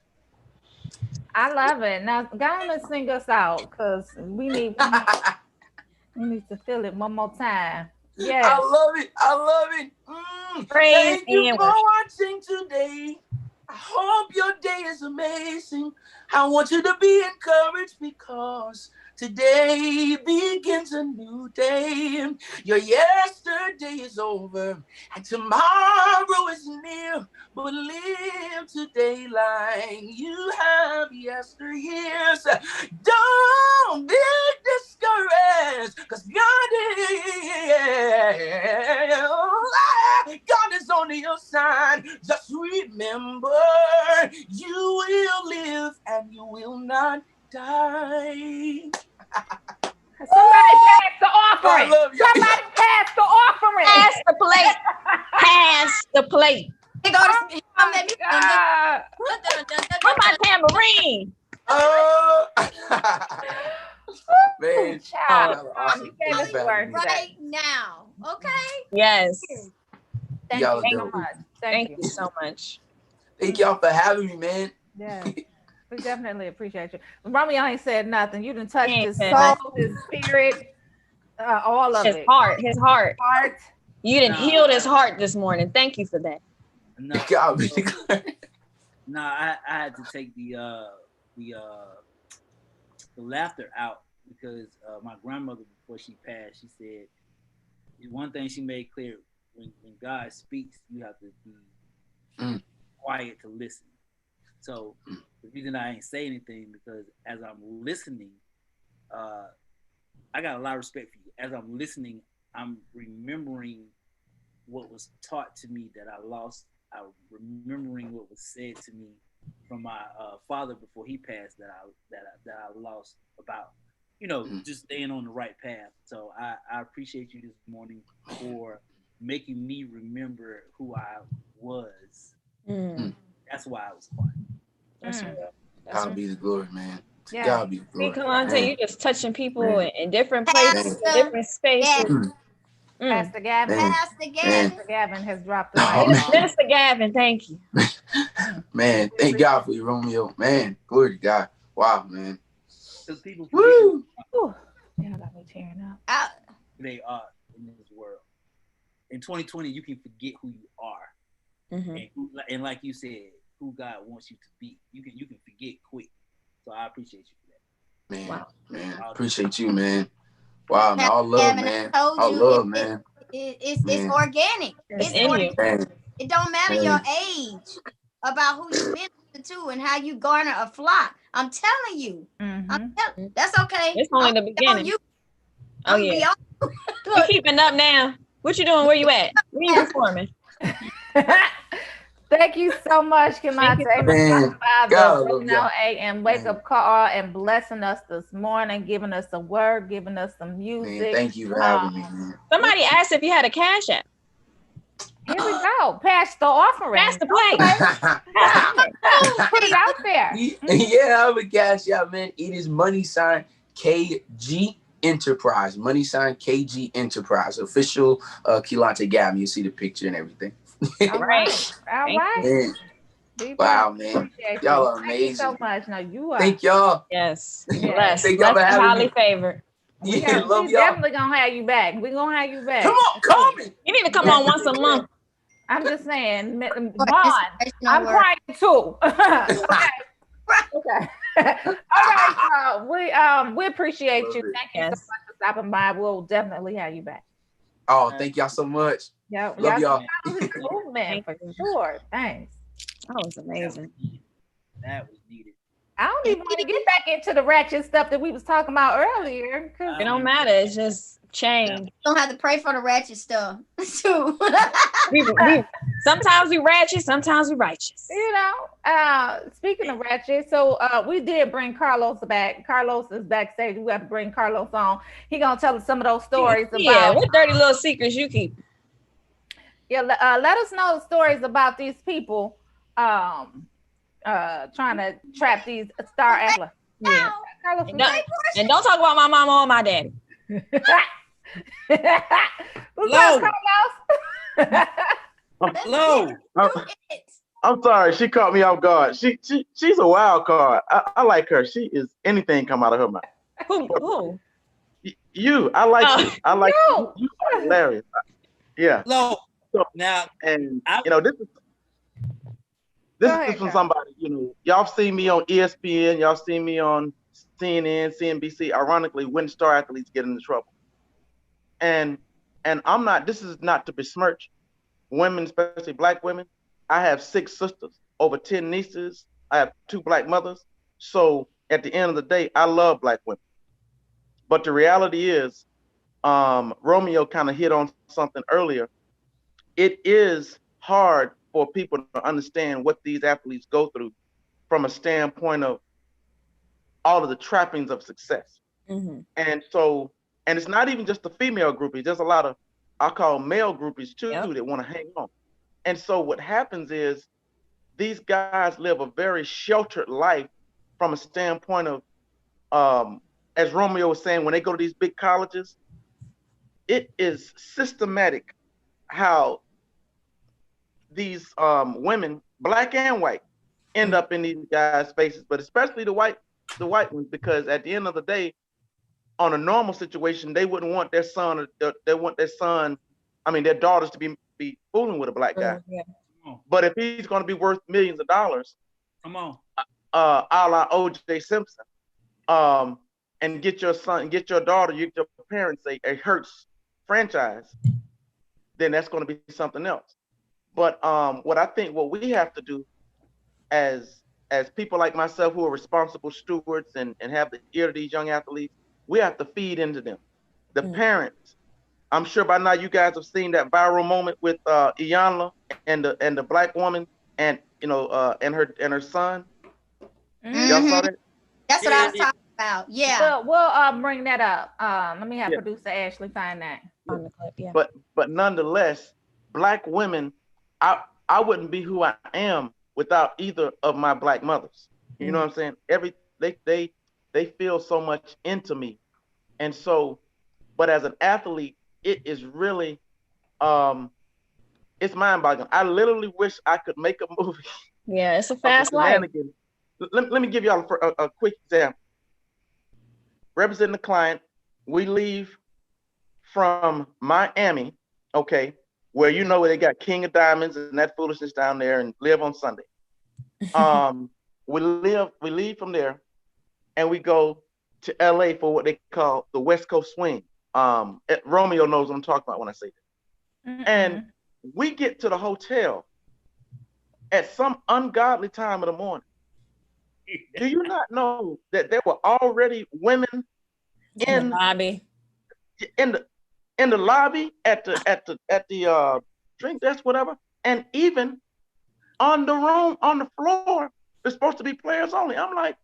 I love it. Now, go on and sing us out, because we need You need to feel it one more time. I Yes. love it. I love it. Praise Thank you and for worship. watching today. I hope your day is amazing. I want you to be encouraged because today begins a new day. Your yesterday is over and tomorrow is near. But live today like you have yesteryears. Don't be discouraged because God is on your side. Just remember, you will live and you will not die. Somebody pass the I offering. love you. Somebody pass the offering. Pass the plate. Pass the plate. He go to Oh my God. Where's my tambourine? Man, Child. y'all are awesome. You gave us Thank you for having words me. today. right now. Okay. Yes. Thank Y'all you are so dope. much. Thank you so much. Thank y'all for having me, man. Yeah. We definitely appreciate you. Romeo ain't said nothing. You done touched He ain't his said soul, nothing. his spirit, all of His it. heart. His heart. Heart. You didn't Nah. heal his heart this morning. Thank you for that. No, God be I had to take the laughter out because my grandmother, before she passed, she said one thing she made clear: when God speaks, you have to be quiet to listen. So the reason I ain't say anything because as I'm listening, I got a lot of respect for you. As I'm listening, I'm remembering what was taught to me that I lost. I'm remembering what was said to me from my father before he passed that I lost about, just staying on the right path. So I appreciate you this morning for making me remember who I was. That's why I was quiet. That's real. God be the glory, man. To Yeah. God be the See, glory. come on, Man. you just touching people Man. in different places, in different spaces. Pastor Gavin. Man. Pastor Gavin. Pastor Gavin has dropped the Oh, mic. man. Minister Gavin, thank you. Man, thank God for you, Romeo. Man, glory to God. Wow, man. Because people Woo! Ooh, y'all got me tearing up. they are in this world. In 2020, you can forget who you are, and like you said, who God wants you to be. You can forget quick. So I appreciate you for that. Man, appreciate you, man. Wow, man, all love, man. All love, man. It's organic. It's in you. Man. It don't matter your age about who you minister to and how you garner a flock. I'm telling you. That's okay. It's only the beginning. Oh yeah. You keeping up now? What you doing? Where you at? Where you performing? Thank you so much, Kimante, for stopping by the Now AM Wake Up Call and blessing us this morning, giving us a word, giving us some music. Man, thank you for having me, man. Somebody asked if you had a cash app. Here we go. Pass the offering. Pass the plate. Put it out there. Yeah, I have a cash app, man. It is $KG Enterprise. $KG Enterprise. Official Kilante Gavin. You see the picture and everything. All right. All right. Man. Wow, man. Y'all are amazing. Thank you so much. No, you are. Thank y'all. Yes. Yes. Thank y'all for having highly me. favored. We love y'all. definitely gonna have you back. We're gonna have you back. Come on, call me. You need to come on once a month. I'm just saying, Vaughn, I'm crying too. Okay. All right, we appreciate you. Thank you so much for stopping by. We'll definitely have you back. Oh, thank y'all so much. Love y'all. Movement for sure. Thanks. That was amazing. That was needed. I don't even want to get back into the ratchet stuff that we was talking about earlier. It don't matter. It's just change. You don't have to pray for the ratchet stuff too. Sometimes we ratchet, sometimes we righteous. You know, speaking of ratchet, so we did bring Carlos back. Carlos is backstage. We have to bring Carlos on. He gonna tell us some of those stories about what dirty little secrets you keep. Yeah, let us know the stories about these people trying to trap these star athletes. Yeah. Carlos, and don't talk about my mama or my daddy. What's up, Carlos? Hello. I'm sorry, she caught me off guard. She's a wild card. I like her. She is anything come out of her mouth. Who? I like Oh. you. I like you. You are hilarious. Yeah. Low. So, Now, and I, this Go is ahead, from Carl. somebody, y'all see me on ESPN, y'all see me on CNN, CNBC. Ironically, when star athletes get into trouble. And I'm not, this is not to besmirch women, especially black women. I have 6 sisters, over 10 nieces. I have 2 black mothers. So at the end of the day, I love black women. But the reality is, Romeo kind of hit on something earlier. It is hard for people to understand what these athletes go through from a standpoint of all of the trappings of success. Mm-hmm. And so, and it's not even just the female groupies. There's a lot of, I call male groupies too, that want to hang on. And so what happens is these guys live a very sheltered life from a standpoint of, as Romeo was saying, when they go to these big colleges, it is systematic how these women, black and white, end up in these guys' faces, but especially the white ones, because at the end of the day, on a normal situation, they wouldn't want their son, their daughters to be fooling with a black guy. Yeah. But if he's going to be worth millions of dollars, come on, a la O.J. Simpson, and get your son, get your daughter, get your parents a Hertz franchise, then that's going to be something else. But what I think what we have to do as people like myself who are responsible stewards and have the ear to these young athletes, we have to feed into them. The parents, I'm sure by now you guys have seen that viral moment with Iyanla and the black woman and and her son. Y'all saw that? That's what I was talking about. Yeah. We'll bring that up. Let me have producer Ashley find that on the clip. Yeah. But nonetheless, black women, I wouldn't be who I am without either of my black mothers. You know what I'm saying? They feel so much into me. And so, but as an athlete, it is really it's mind-boggling. I literally wish I could make a movie. Yeah, it's a fast life. Let me give y'all a quick example. Representing the client, we leave from Miami, okay, where where they got King of Diamonds and that foolishness down there, and live on Sunday. We leave from there, and we go to LA for what they call the West Coast swing. Romeo knows what I'm talking about when I say that. And we get to the hotel at some ungodly time of the morning. Do you not know that there were already women in the lobby, in the lobby, at the drink desk, whatever, and even on the floor, it's supposed to be players only. I'm like,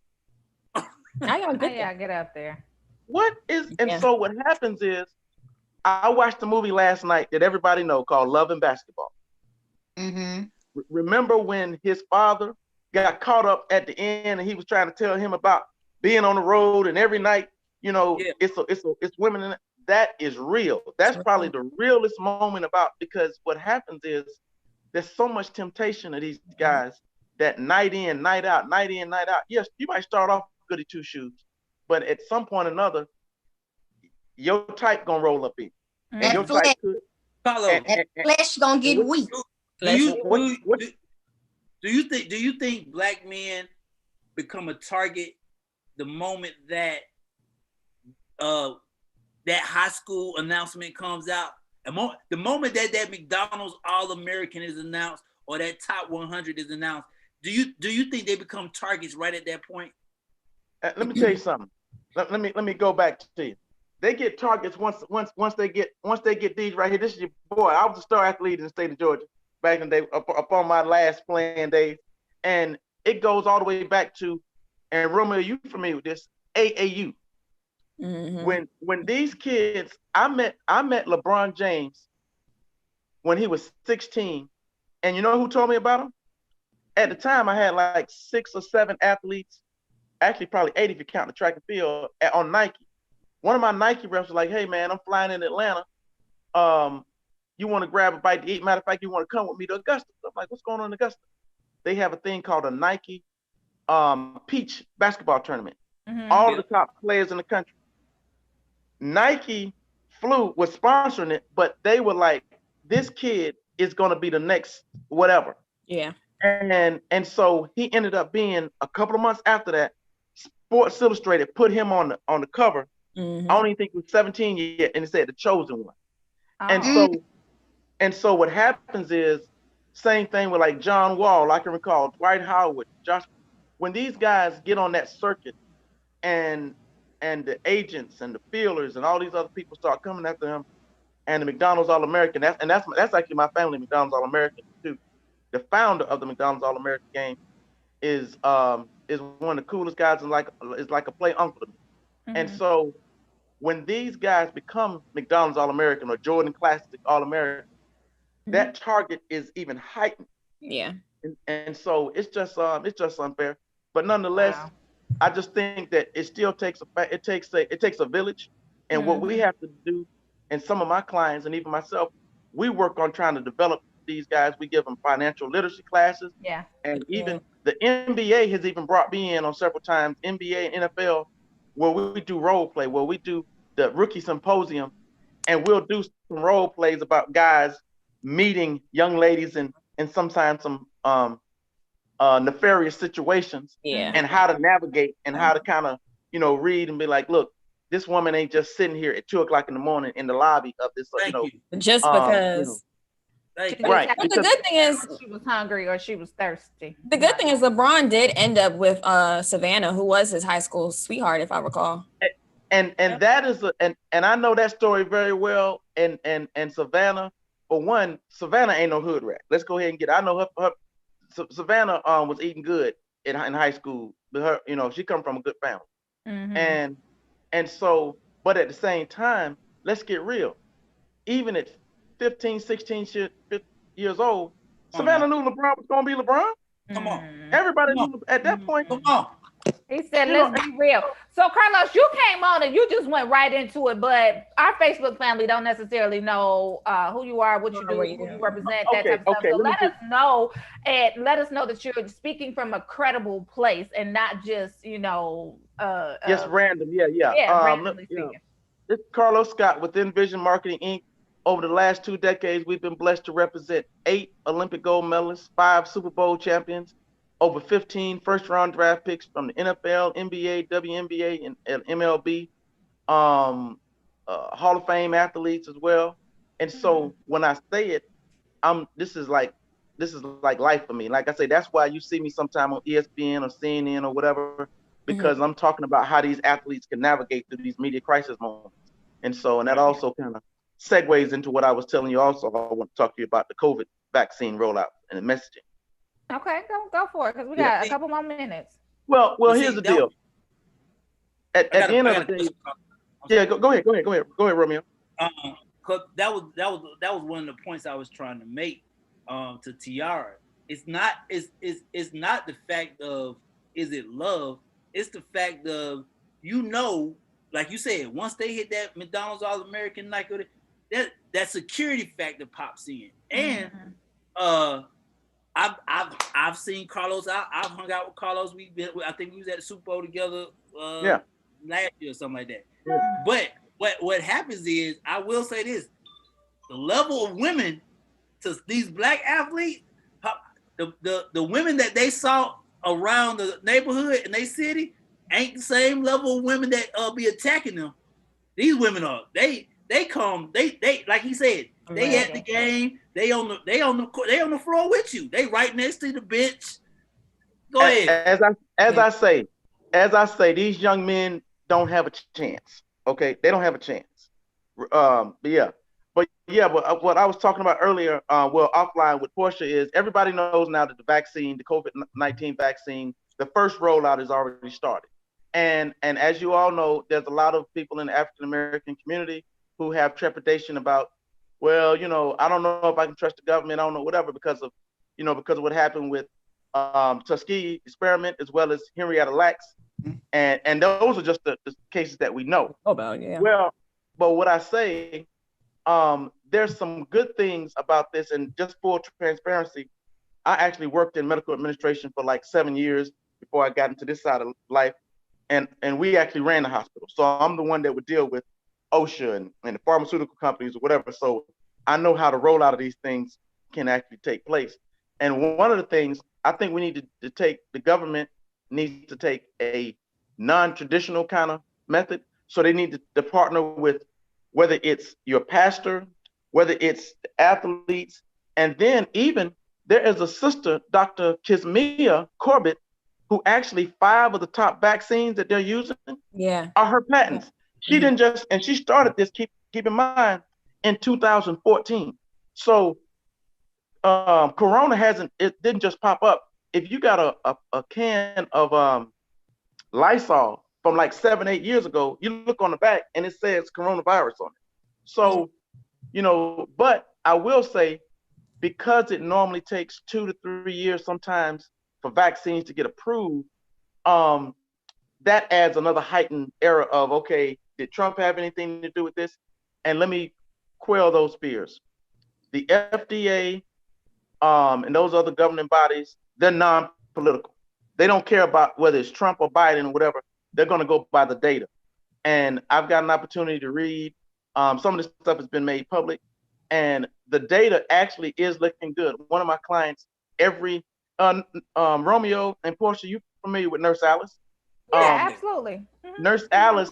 I gotta get up there. What is? And so what happens is, I watched a movie last night that everybody know called Love and Basketball. Remember when his father got caught up at the end and he was trying to tell him about being on the road and every night, it's women in it. That is real. That's probably the realest moment about, because what happens is there's so much temptation of these guys that night in, night out, night in, night out. Yes, you might start off goody two shoes, but at some point or another, your type gonna roll up in. And your type could. That flesh gonna get weak. Do you think black men become a target the moment that that high school announcement comes out? The moment that McDonald's All-American is announced or that top 100 is announced, do you think they become targets right at that point? Let me tell you something. Let me go back to you. They get targets once they get these right here. This is your boy. I was a star athlete in the state of Georgia back in the day, upon my last playing days, and it goes all the way back to, and Romeo, you familiar with this, AAU. When these kids, I met LeBron James when he was 16, and you know who told me about him? At the time, I had like 6 or 7 athletes, actually probably 8 if you count the track and field, on Nike. One of my Nike reps was like, "Hey man, I'm flying in Atlanta. You want to grab a bite to eat? Matter of fact, you want to come with me to Augusta?" I'm like, "What's going on in Augusta?" They have a thing called a Nike Peach basketball tournament. All of the top players in the country. Nike was sponsoring it, but they were like, this kid is going to be the next whatever. Yeah. And so he ended up being, a couple of months after that, Sports Illustrated put him on the cover. I don't even think he was 17 yet, and it said the chosen one. And so what happens is, same thing with like John Wall, I can recall Dwight Howard, Josh, when these guys get on that circuit, and the agents and the feelers and all these other people start coming after him, and the McDonald's All-American, that's actually my family, McDonald's All-American too. The founder of the McDonald's All-American game is one of the coolest guys, and is like a play uncle to me. And so when these guys become McDonald's All-American or Jordan Classic All-American, that target is even heightened. Yeah. And so it's just unfair. But nonetheless, I just think that it still takes a village. And what we have to do, and some of my clients and even myself, we work on trying to develop these guys. We give them financial literacy classes. Yeah. And even the NBA has even brought me in on several times, NBA and NFL, where we do role play, where we do the rookie symposium, and we'll do some role plays about guys meeting young ladies and sometimes some nefarious situations, and how to navigate and how to kind of, read and be like, look, this woman ain't just sitting here at 2:00 in the morning in the lobby of this, just because. Right. But the good thing is she was hungry or she was thirsty. The good thing is LeBron did end up with Savannah, who was his high school sweetheart, if I recall. And that is and I know that story very well. And Savannah, for one, Savannah ain't no hood rat. Let's go ahead and I know her Savannah was eating good in high school. But her, she come from a good family. And so, but at the same time, let's get real. Even at 15, 16 years old, Savannah knew LeBron was gonna be LeBron. Come on. Everybody knew at that point. Come on. He said, let's be real. So, Carlos, you came on and you just went right into it, but our Facebook family don't necessarily know who you are, what you do, who you represent, that type of stuff. So let us know that you're speaking from a credible place and not just, just random. Yeah, randomly speaking. This is Carlos Scott with Envision Marketing, Inc. Over the last 2 decades, we've been blessed to represent 8 Olympic gold medalists, 5 Super Bowl champions, over 15 first-round draft picks from the NFL, NBA, WNBA, and MLB, Hall of Fame athletes as well. And so when I say it, this is like life for me. Like I say, that's why you see me sometime on ESPN or CNN or whatever, because I'm talking about how these athletes can navigate through these media crisis moments. And that also kind of segues into what I was telling you. Also, I want to talk to you about the COVID vaccine rollout and the messaging. Okay, go for it, because we got a couple more minutes. Well, here's the deal. At the end of the day, go ahead, Romeo. Cause that was one of the points I was trying to make to Tiara. It's not the fact of is it love. It's the fact of like you said, once they hit that McDonald's All-American Nike, that security factor pops in, and I've seen Carlos. I've hung out with Carlos. I think we was at the Super Bowl together last year or something like that. Yeah. But what happens is, I will say this: the level of women to these black athletes, the women that they saw around the neighborhood in their city ain't the same level of women that be attacking them. These women are they like he said, they at the game, they on the floor with you. They right next to the bench. Go ahead. As I say, these young men don't have a chance. Okay, they don't have a chance. But what I was talking about earlier, offline with Portia, is everybody knows now that the vaccine, the COVID-19 vaccine, the first rollout has already started. And as you all know, there's a lot of people in the African American community who have trepidation about, I don't know if I can trust the government, I don't know, whatever, because of what happened with Tuskegee experiment, as well as Henrietta Lacks. And those are just the cases that we know about. Yeah. Well, but what I say, there's some good things about this, and just full transparency, I actually worked in medical administration for like 7 years before I got into this side of life, and we actually ran the hospital. So I'm the one that would deal with OSHA and the pharmaceutical companies or whatever. So I know how the rollout of these things can actually take place. And one of the things I think we need to take, the government needs to take a non-traditional kind of method. So they need to partner with, whether it's your pastor, whether it's athletes, and then even there is a sister, Dr. Kismia Corbett, who actually 5 of the top vaccines that they're using are her patents. She didn't just, and she started this, keep in mind, in 2014. So Corona it didn't just pop up. If you got a can of Lysol from like 7, 8 years ago, you look on the back and it says coronavirus on it. So, but I will say, because it normally takes 2 to 3 years sometimes for vaccines to get approved, that adds another heightened era of, okay, did Trump have anything to do with this? And let me quell those fears. The FDA and those other governing bodies, they're non-political. They don't care about whether it's Trump or Biden or whatever. They're going to go by the data. And I've got an opportunity to read. Some of this stuff has been made public, and the data actually is looking good. One of my clients, Romeo and Portia, you familiar with Nurse Alice? Yeah, absolutely. Nurse Alice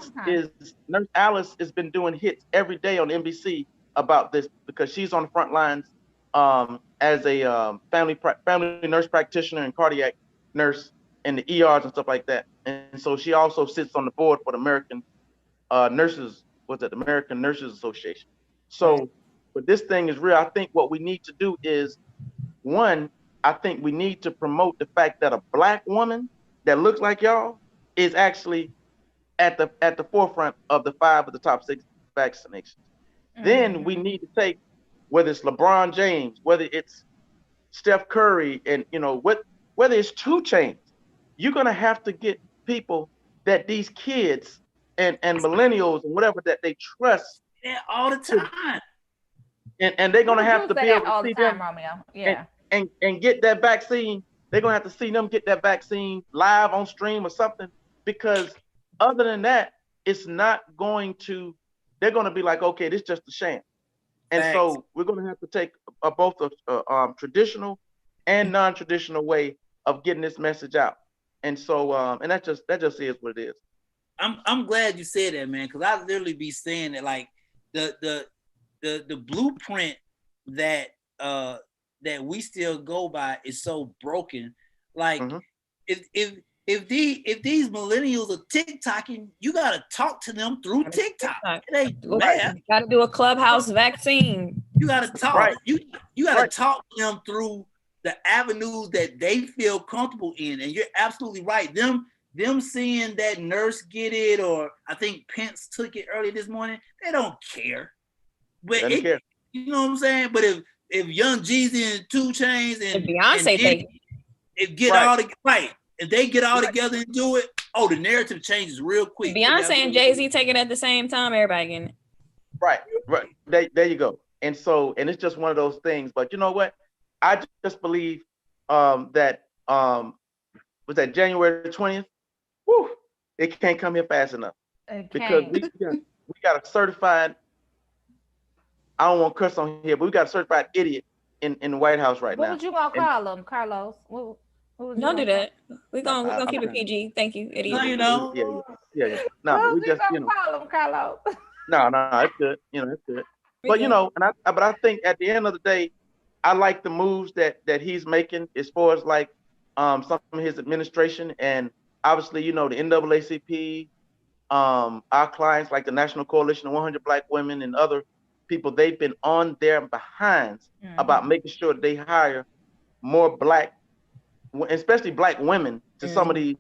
has been doing hits every day on NBC about this, because she's on the front lines as a family nurse practitioner and cardiac nurse in the ERs and stuff like that. And so she also sits on the board for the American American Nurses Association. So, but this thing is real. I think what we need to do is, one, I think we need to promote the fact that a Black woman that looks like y'all is actually at the forefront of the 5 of the top 6 vaccinations. Then we need to take, whether it's LeBron James, whether it's Steph Curry, and whether it's 2 Chainz, you're gonna have to get people that these kids and millennials and whatever that they trust all the time. And they're gonna have to be able to see them, Romeo. Yeah. And get that vaccine. They're gonna have to see them get that vaccine live on stream or something, because other than that, it's not going to. They're gonna be like, okay, this is just a sham. And so we're gonna have to take both a traditional and non-traditional way of getting this message out. And so and that just is what it is. I'm glad you said that, man, because I literally be saying that, like, the blueprint that we still go by is so broken. Like, if these millennials are TikToking, you gotta talk to them through TikTok. It ain't bad. You gotta do a Clubhouse vaccine. You gotta talk. Right. You gotta talk to them through the avenues that they feel comfortable in. And you're absolutely right. Them seeing that nurse get it, or I think Pence took it early this morning, they don't care. But you know what I'm saying? But if Young Jeezy and 2 Chainz and Beyonce if they get all together and do it, the narrative changes real quick. Beyonce and Jay-Z take it at the same time, everybody getting it. Right. There you go. And so, and it's just one of those things. But you know what? I just believe that was that January 20th. Whew, it can't come here fast enough. Because we got a certified, I don't want to curse on here, but we got a certified idiot in the White House right now. What would you gonna call him, Carlos? Don't do that. We're gonna keep it PG. Thank you, idiot. No, you know. Yeah. No, we just call him, Carlos. No, it's good. It's good. But but I think at the end of the day, I like the moves that he's making as far as like some of his administration, and obviously, the NAACP, our clients like the National Coalition of 100 Black Women and other people, they've been on their behinds about making sure that they hire more Black, especially Black women, to some of these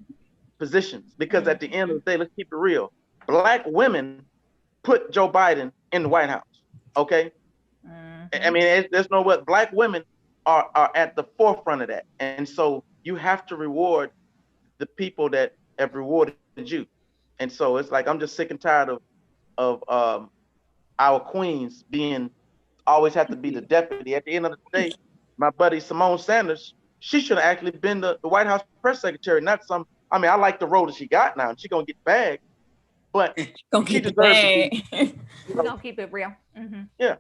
positions. Because at the end of the day, let's keep it real, Black women put Joe Biden in the White House. Okay. I mean, there's no what, Black women are at the forefront of that. And so you have to reward the people that have rewarded you. And so it's like, I'm just sick and tired of our queens always have to be the deputy. At the end of the day, my buddy Simone Sanders, she should have actually been the White House press secretary, not I like the role that she got now, and she's gonna get bagged. but Gonna she keep it deserves to be. bang. We're gonna keep it real. Yeah.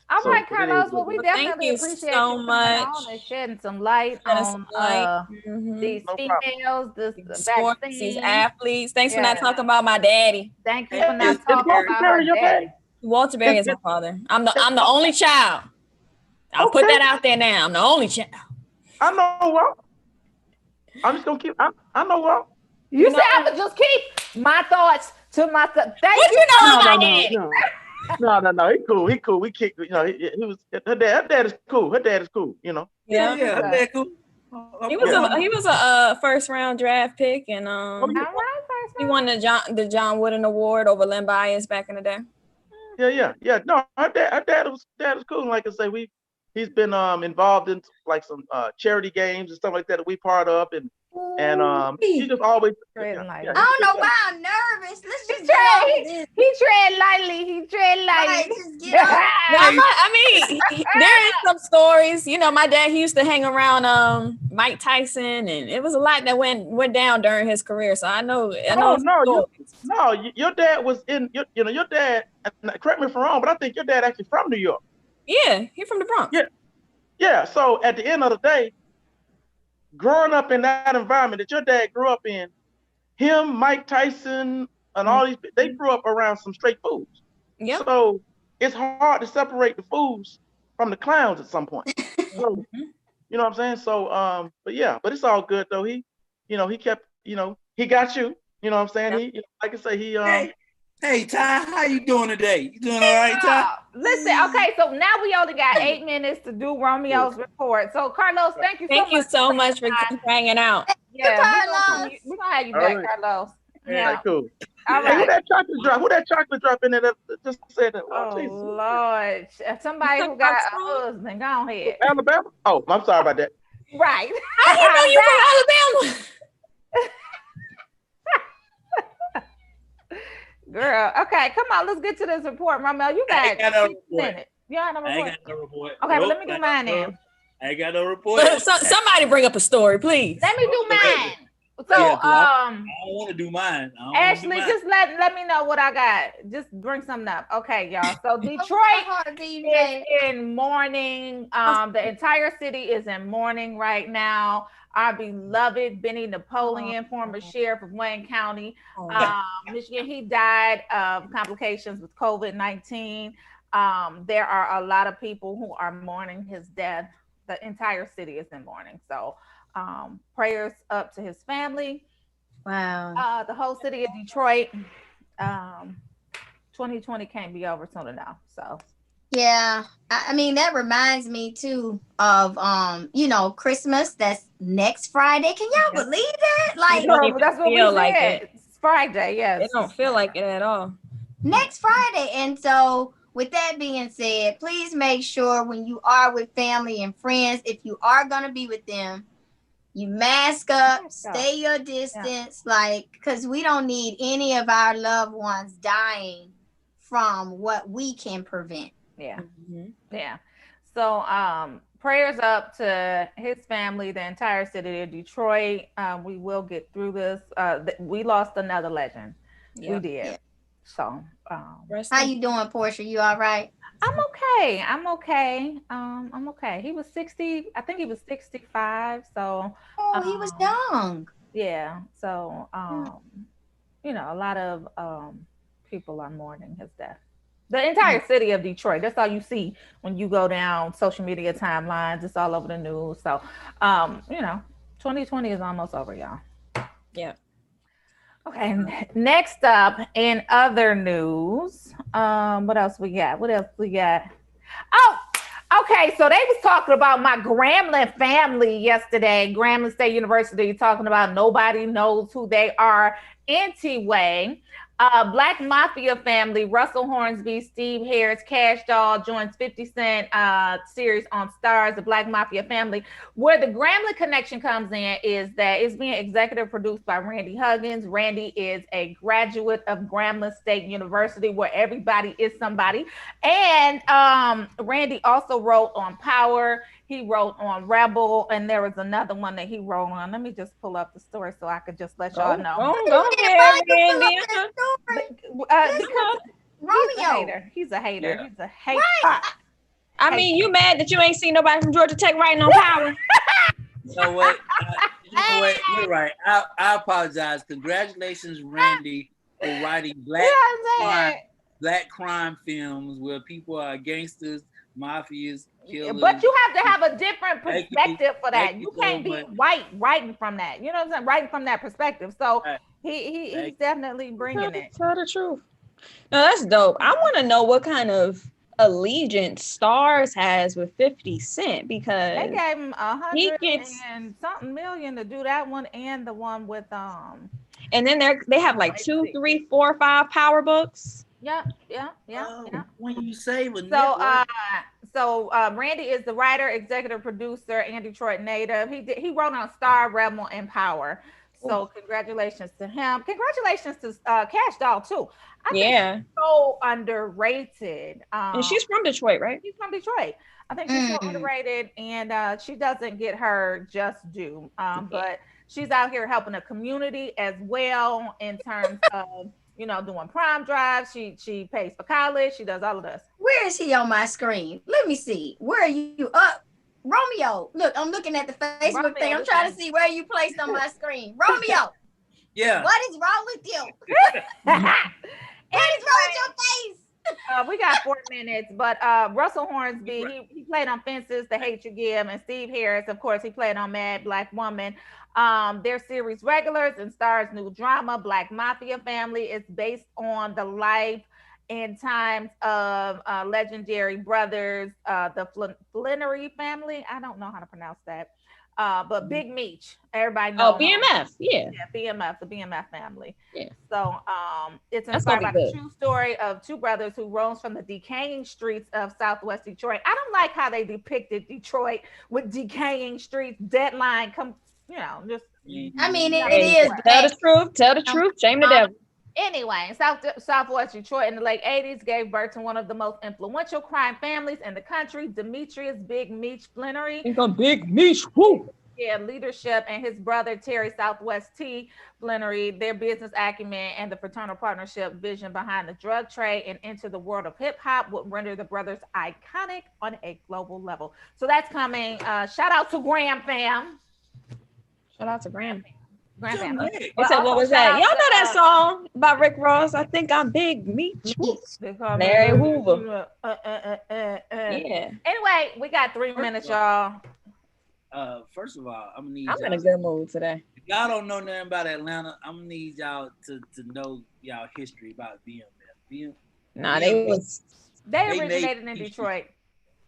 All So, right, but it is Carlos. Well, what it we is. Well, thank definitely you appreciate so you coming much. on and shedding some light Shedding some on light. Mhm. these No problem. females, this These sports, these vaccine. athletes. Thanks for Yeah. not talking about my daddy. Thank you Hey, for not Is talking Walter about Berry her your daddy. daddy? Walter Berry is my father. I'm the only child. I'll put Okay. that out there now. I'm the only child. I know Walt. I'm just gonna keep. I know Walt. You You said know I would just keep my thoughts to myself. Thank what you. you know No, about no, my no, daddy? no. He cool. He cool. We kick. You know, he was her dad. Her dad is cool. Her dad is cool. You know. Yeah. Yeah, Okay. okay, cool. He was a first round draft pick, and Oh, yeah. All right, first he round. won the John Wooden Award over Len Bias back in the day. Yeah. No, her dad was cool. Like I say, he's been involved in like some charity games and stuff like that we part of, and he just always Treading lightly. I don't know why I'm nervous. Let's just He get off tread, this. he tread lightly. He tread Right, lightly. just get off. Well, I mean, there is some stories. You know, my dad, he used to hang around Mike Tyson, and it was a lot that went down during his career. So I know Oh some no, stories. your dad was in your dad. And correct me if I'm wrong, but I think your dad actually from New York. Yeah, he from the Bronx. Yeah. So at the end of the day, growing up in that environment that your dad grew up in, him, Mike Tyson, and all these, they grew up around some straight fools. Yep. So it's hard to separate the fools from the clowns at some point. So, you know what I'm saying? So, but it's all good though. He kept, he got you. You know what I'm saying? He, like I say, he Hey Ty, how you doing today? You doing all right, Ty? Listen, okay, so now we only got 8 minutes to do Romeo's report. So, Carlos, thank you so much for hanging out. Yeah, Carlos. we're gonna have you All back, right. Carlos. Yeah, Yeah. cool. All Hey, who right. that chocolate drop? Who that chocolate drop in there that just said that? Oh Jesus. Lord, somebody who got a husband, go ahead. Alabama? Oh, I'm sorry about that. Right. I didn't know you from Alabama. Girl, okay, come on, let's get to this report, Romel. You I got ain't got no 6 report. minutes. You got no I ain't report. got no report. Okay, but Nope, let me do mine then. I ain't got no report. Somebody bring up a story, please. Let me do mine. So, Yeah, 'cause I don't want to do mine. I don't wanna do Ashley, mine. just let me know what I got. Just bring something up. Okay, y'all. So Detroit Hard, is DJ. in mourning. The entire city is in mourning right now. Our beloved Benny Napoleon, former sheriff of Wayne County, Michigan, he died of complications with COVID-19. There are a lot of people who are mourning his death. The entire city is in mourning. So prayers up to his family. Wow. The whole city of Detroit. 2020 can't be over soon enough. So Yeah. I mean, that reminds me too of Christmas. That's next Friday. Can y'all believe that? Like Don't that's what we feel said. like it. It's Friday, yes. It don't feel like it at all. next Friday. And so with that being said, please make sure when you are with family and friends, if you are gonna be with them, you mask up, stay your distance, because we don't need any of our loved ones dying from what we can prevent. Yeah. Yeah. So prayers up to his family, the entire city of Detroit. We will get through this. We lost another legend. We did. Yeah. So how you doing, Portia? You all right? I'm okay. I'm okay. He was 60. I think he was 65. So he was young. Yeah. So a lot of people are mourning his death. The entire city of Detroit. That's all you see when you go down social media timelines. It's all over the news. So 2020 is almost over, y'all. Yeah. Okay, next up in other news, what else we got? Oh, okay, so they was talking about my Grambling family yesterday. Grambling State University talking about nobody knows who they are anyway. Black Mafia family, Russell Hornsby, Steve Harris, Cash Doll joins 50 Cent series on Stars, the Black Mafia family. Where the Grambling connection comes in is that it's being executive produced by Randy Huggins. Randy is a graduate of Grambling State University, where everybody is somebody. And Randy also wrote on Power. He wrote on Rebel, and there was another one that he wrote on. Let me just pull up the story so I could just let y'all know. Go ahead, Randy. Because Romeo. He's a hater. Yeah. He's a hater. Right. I mean, you mad that you ain't seen nobody from Georgia Tech writing on power? You know what? You're right. I apologize. Congratulations, Randy, for writing black crime films where people are gangsters, mafias, killers. But you have to have a different perspective for that. You can't be white writing from that. You know what I'm saying? Writing from that perspective. So he's definitely bringing it. Tell the truth. No, that's dope. I want to know what kind of allegiance Stars has with 50 Cent, because they gave him $100 million to do that one and the one with and then they have like 2, 3, 4, 5 power books. Yeah. When you say so Randy is the writer, executive producer, and Detroit native. He wrote on Star, Rebel, and Power. So congratulations to him. Congratulations to Cash Doll too. I think she's so underrated. And she's from Detroit, right? She's from Detroit. I think she's so underrated, and she doesn't get her just due. But she's out here helping the community as well in terms of doing prom drives. She pays for college. She does all of this. Where is he on my screen? Let me see. Where are you up? Romeo, look, I'm looking at the Facebook thing. I'm trying to see where you placed on my screen. Romeo. Yeah. What is wrong with you? What is wrong with your face? We got 4 minutes, but Russell Hornsby, he played on Fences, The Hate You Give, and Steve Harris, of course, he played on Mad Black Woman. Their series regulars and Stars' new drama, Black Mafia Family, is based on the life and times of legendary brothers, the Flannery family. I don't know how to pronounce that. But Big Meech, everybody knows. Oh, BMF, yeah, BMF, the BMF family. Yeah. So it's inspired by the true story of two brothers who rose from the decaying streets of Southwest Detroit. I don't like how they depicted Detroit with decaying streets. Deadline, just. I mean, it is. Tell the truth. Shame the devil. Anyway, Southwest Detroit in the late 80s gave birth to one of the most influential crime families in the country, Demetrius Big Meech Flannery. Big Meech, woo! Yeah, leadership and his brother Terry Southwest T. Flannery, their business acumen and the fraternal partnership vision behind the drug trade and into the world of hip hop would render the brothers iconic on a global level. So that's coming. Shout out to Graham fam. Shout out to Graham. Graham fam. What was that? Y'all know that song by Rick Ross? I think I'm Big Meech. Larry Hoover. Yeah. Anyway, we got 3 minutes, y'all. First of all, I'm in a good mood today. If y'all don't know nothing about Atlanta, I'm gonna need y'all to know y'all history about BMF. They originated in Detroit.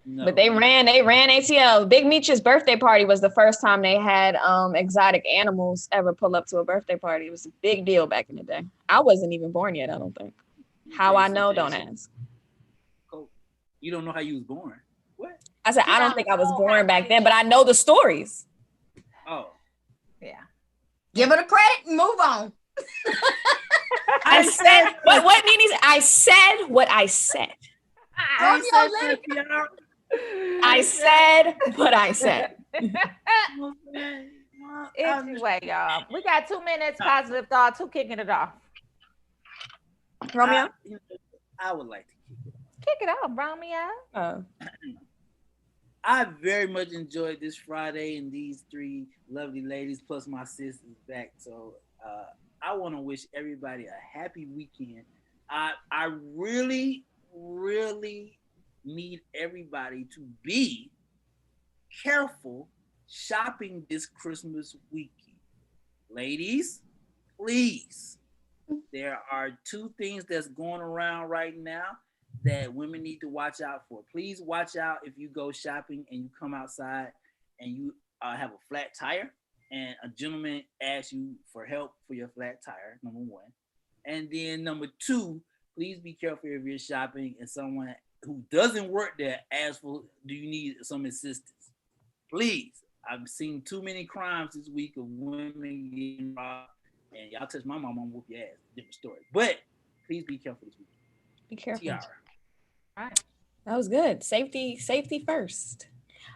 No. But they ran ATL. Big Meech's birthday party was the first time they had exotic animals ever pull up to a birthday party. It was a big deal back in the day. I wasn't even born yet, I don't think. How I know, don't ask. You don't know how you was born. What? I said, I don't think I was born back then, but I know the stories. Oh. Yeah. Give it a credit and move on. I said what Nene said. I said what I said. I said what I said. Anyway, y'all, we got 2 minutes. Positive thoughts. Who kicking it off? Romeo? I would like to kick it off, Romeo. I very much enjoyed this Friday and these 3 lovely ladies plus my sisters back. So I want to wish everybody a happy weekend. I really need everybody to be careful shopping this Christmas weekend. Ladies, please. There are 2 things that's going around right now that women need to watch out for. Please watch out if you go shopping and you come outside and you have a flat tire and a gentleman asks you for help for your flat tire, number 1. And then number 2, please be careful if you're shopping and someone who doesn't work there asks for, do you need some assistance? Please. I've seen too many crimes this week of women getting robbed, and y'all touch my mom, I'm gonna whoop your ass. Different story. But please be careful this week. Be careful. All right. That was good. Safety first.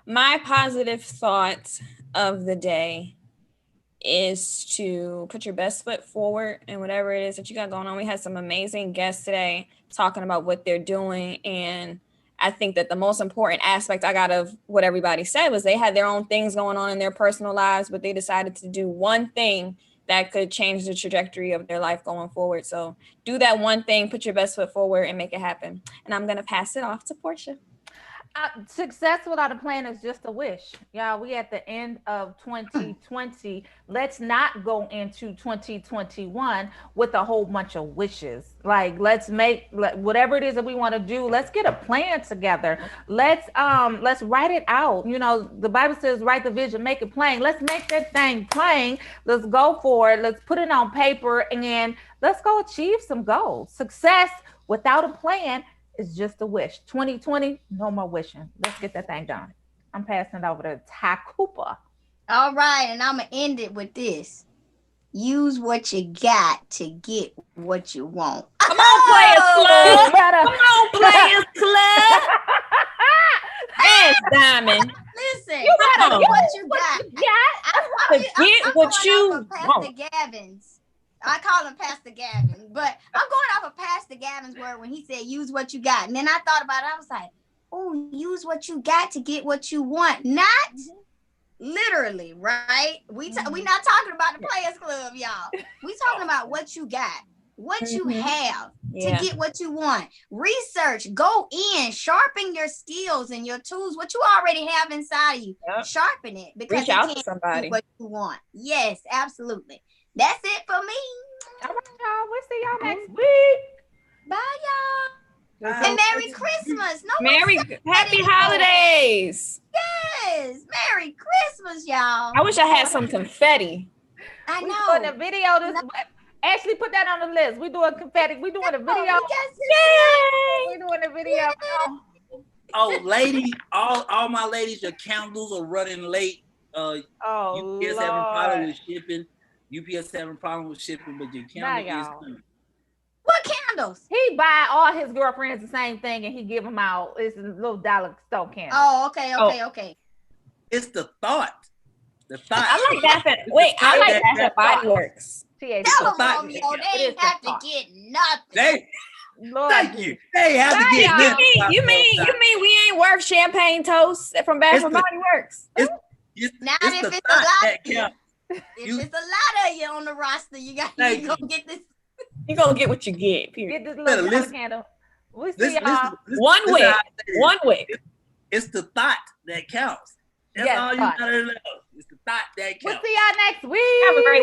My positive thought of the day is to put your best foot forward in whatever it is that you got going on. We had some amazing guests today talking about what they're doing. And I think that the most important aspect I got of what everybody said was they had their own things going on in their personal lives, but they decided to do one thing that could change the trajectory of their life going forward. So do that one thing, put your best foot forward and make it happen. And I'm going to pass it off to Portia. Success without a plan is just a wish. Y'all, we at the end of 2020. Let's not go into 2021 with a whole bunch of wishes. Like, let's make whatever it is that we want to do, let's get a plan together. Let's write it out. You know, the Bible says write the vision, make it plain. Let's make that thing plain. Let's go for it. Let's put it on paper and let's go achieve some goals. Success without a plan is just a wish. 2020, no more wishing. Let's get that thing done. I'm passing it over to Ty Cooper. All right, and I'm gonna end it with this. Use what you got to get what you want. Come on, Players Club. Come on, Players Club. Yes, Diamond. Listen, You better get what you got. Get what you want. want. Gavin's. I call him Pastor Gavin, but I'm going off of Pastor Gavin's word when he said, use what you got. And then I thought about it. I was like, oh, use what you got to get what you want. Not literally, right? We not talking about the Players Club, y'all. We talking about what you got, what you have to get what you want. Research, go in, sharpen your skills and your tools, what you already have inside of you. Sharpen it because reach out to somebody. What you want. Yes, absolutely. That's it for me. All right, y'all. We'll see y'all next week. Bye, y'all. And Merry Christmas. Happy holidays. Yes. Merry Christmas, y'all. I wish I had some confetti. I know. We're doing a video. Actually, put that on the list. We're doing confetti. We're doing a video. Yay! We're doing a video. Oh, ladies, all my ladies, your candles are running late. UPS having problem with shipping. UPS having problem with shipping, but your candle is coming. What candles? He buy all his girlfriends the same thing and he give them out. It's a little dollar store candle. Oh, okay. It's the thought. The thought. I like that. Wait, I like that Body Works. Tell them, Romeo, they ain't have to get nothing. Thank you. They have to get nothing. You mean we ain't worth champagne toast from Bath and Body Works? Now if it's a lot. If it's a lot of you on the roster, you gonna get this. You gonna get what you get. Period. Get this little candle. We'll see y'all. One wick. It's the thought that counts. That's all you gotta know. It's the thought that counts. We'll see y'all next week. Have a great week.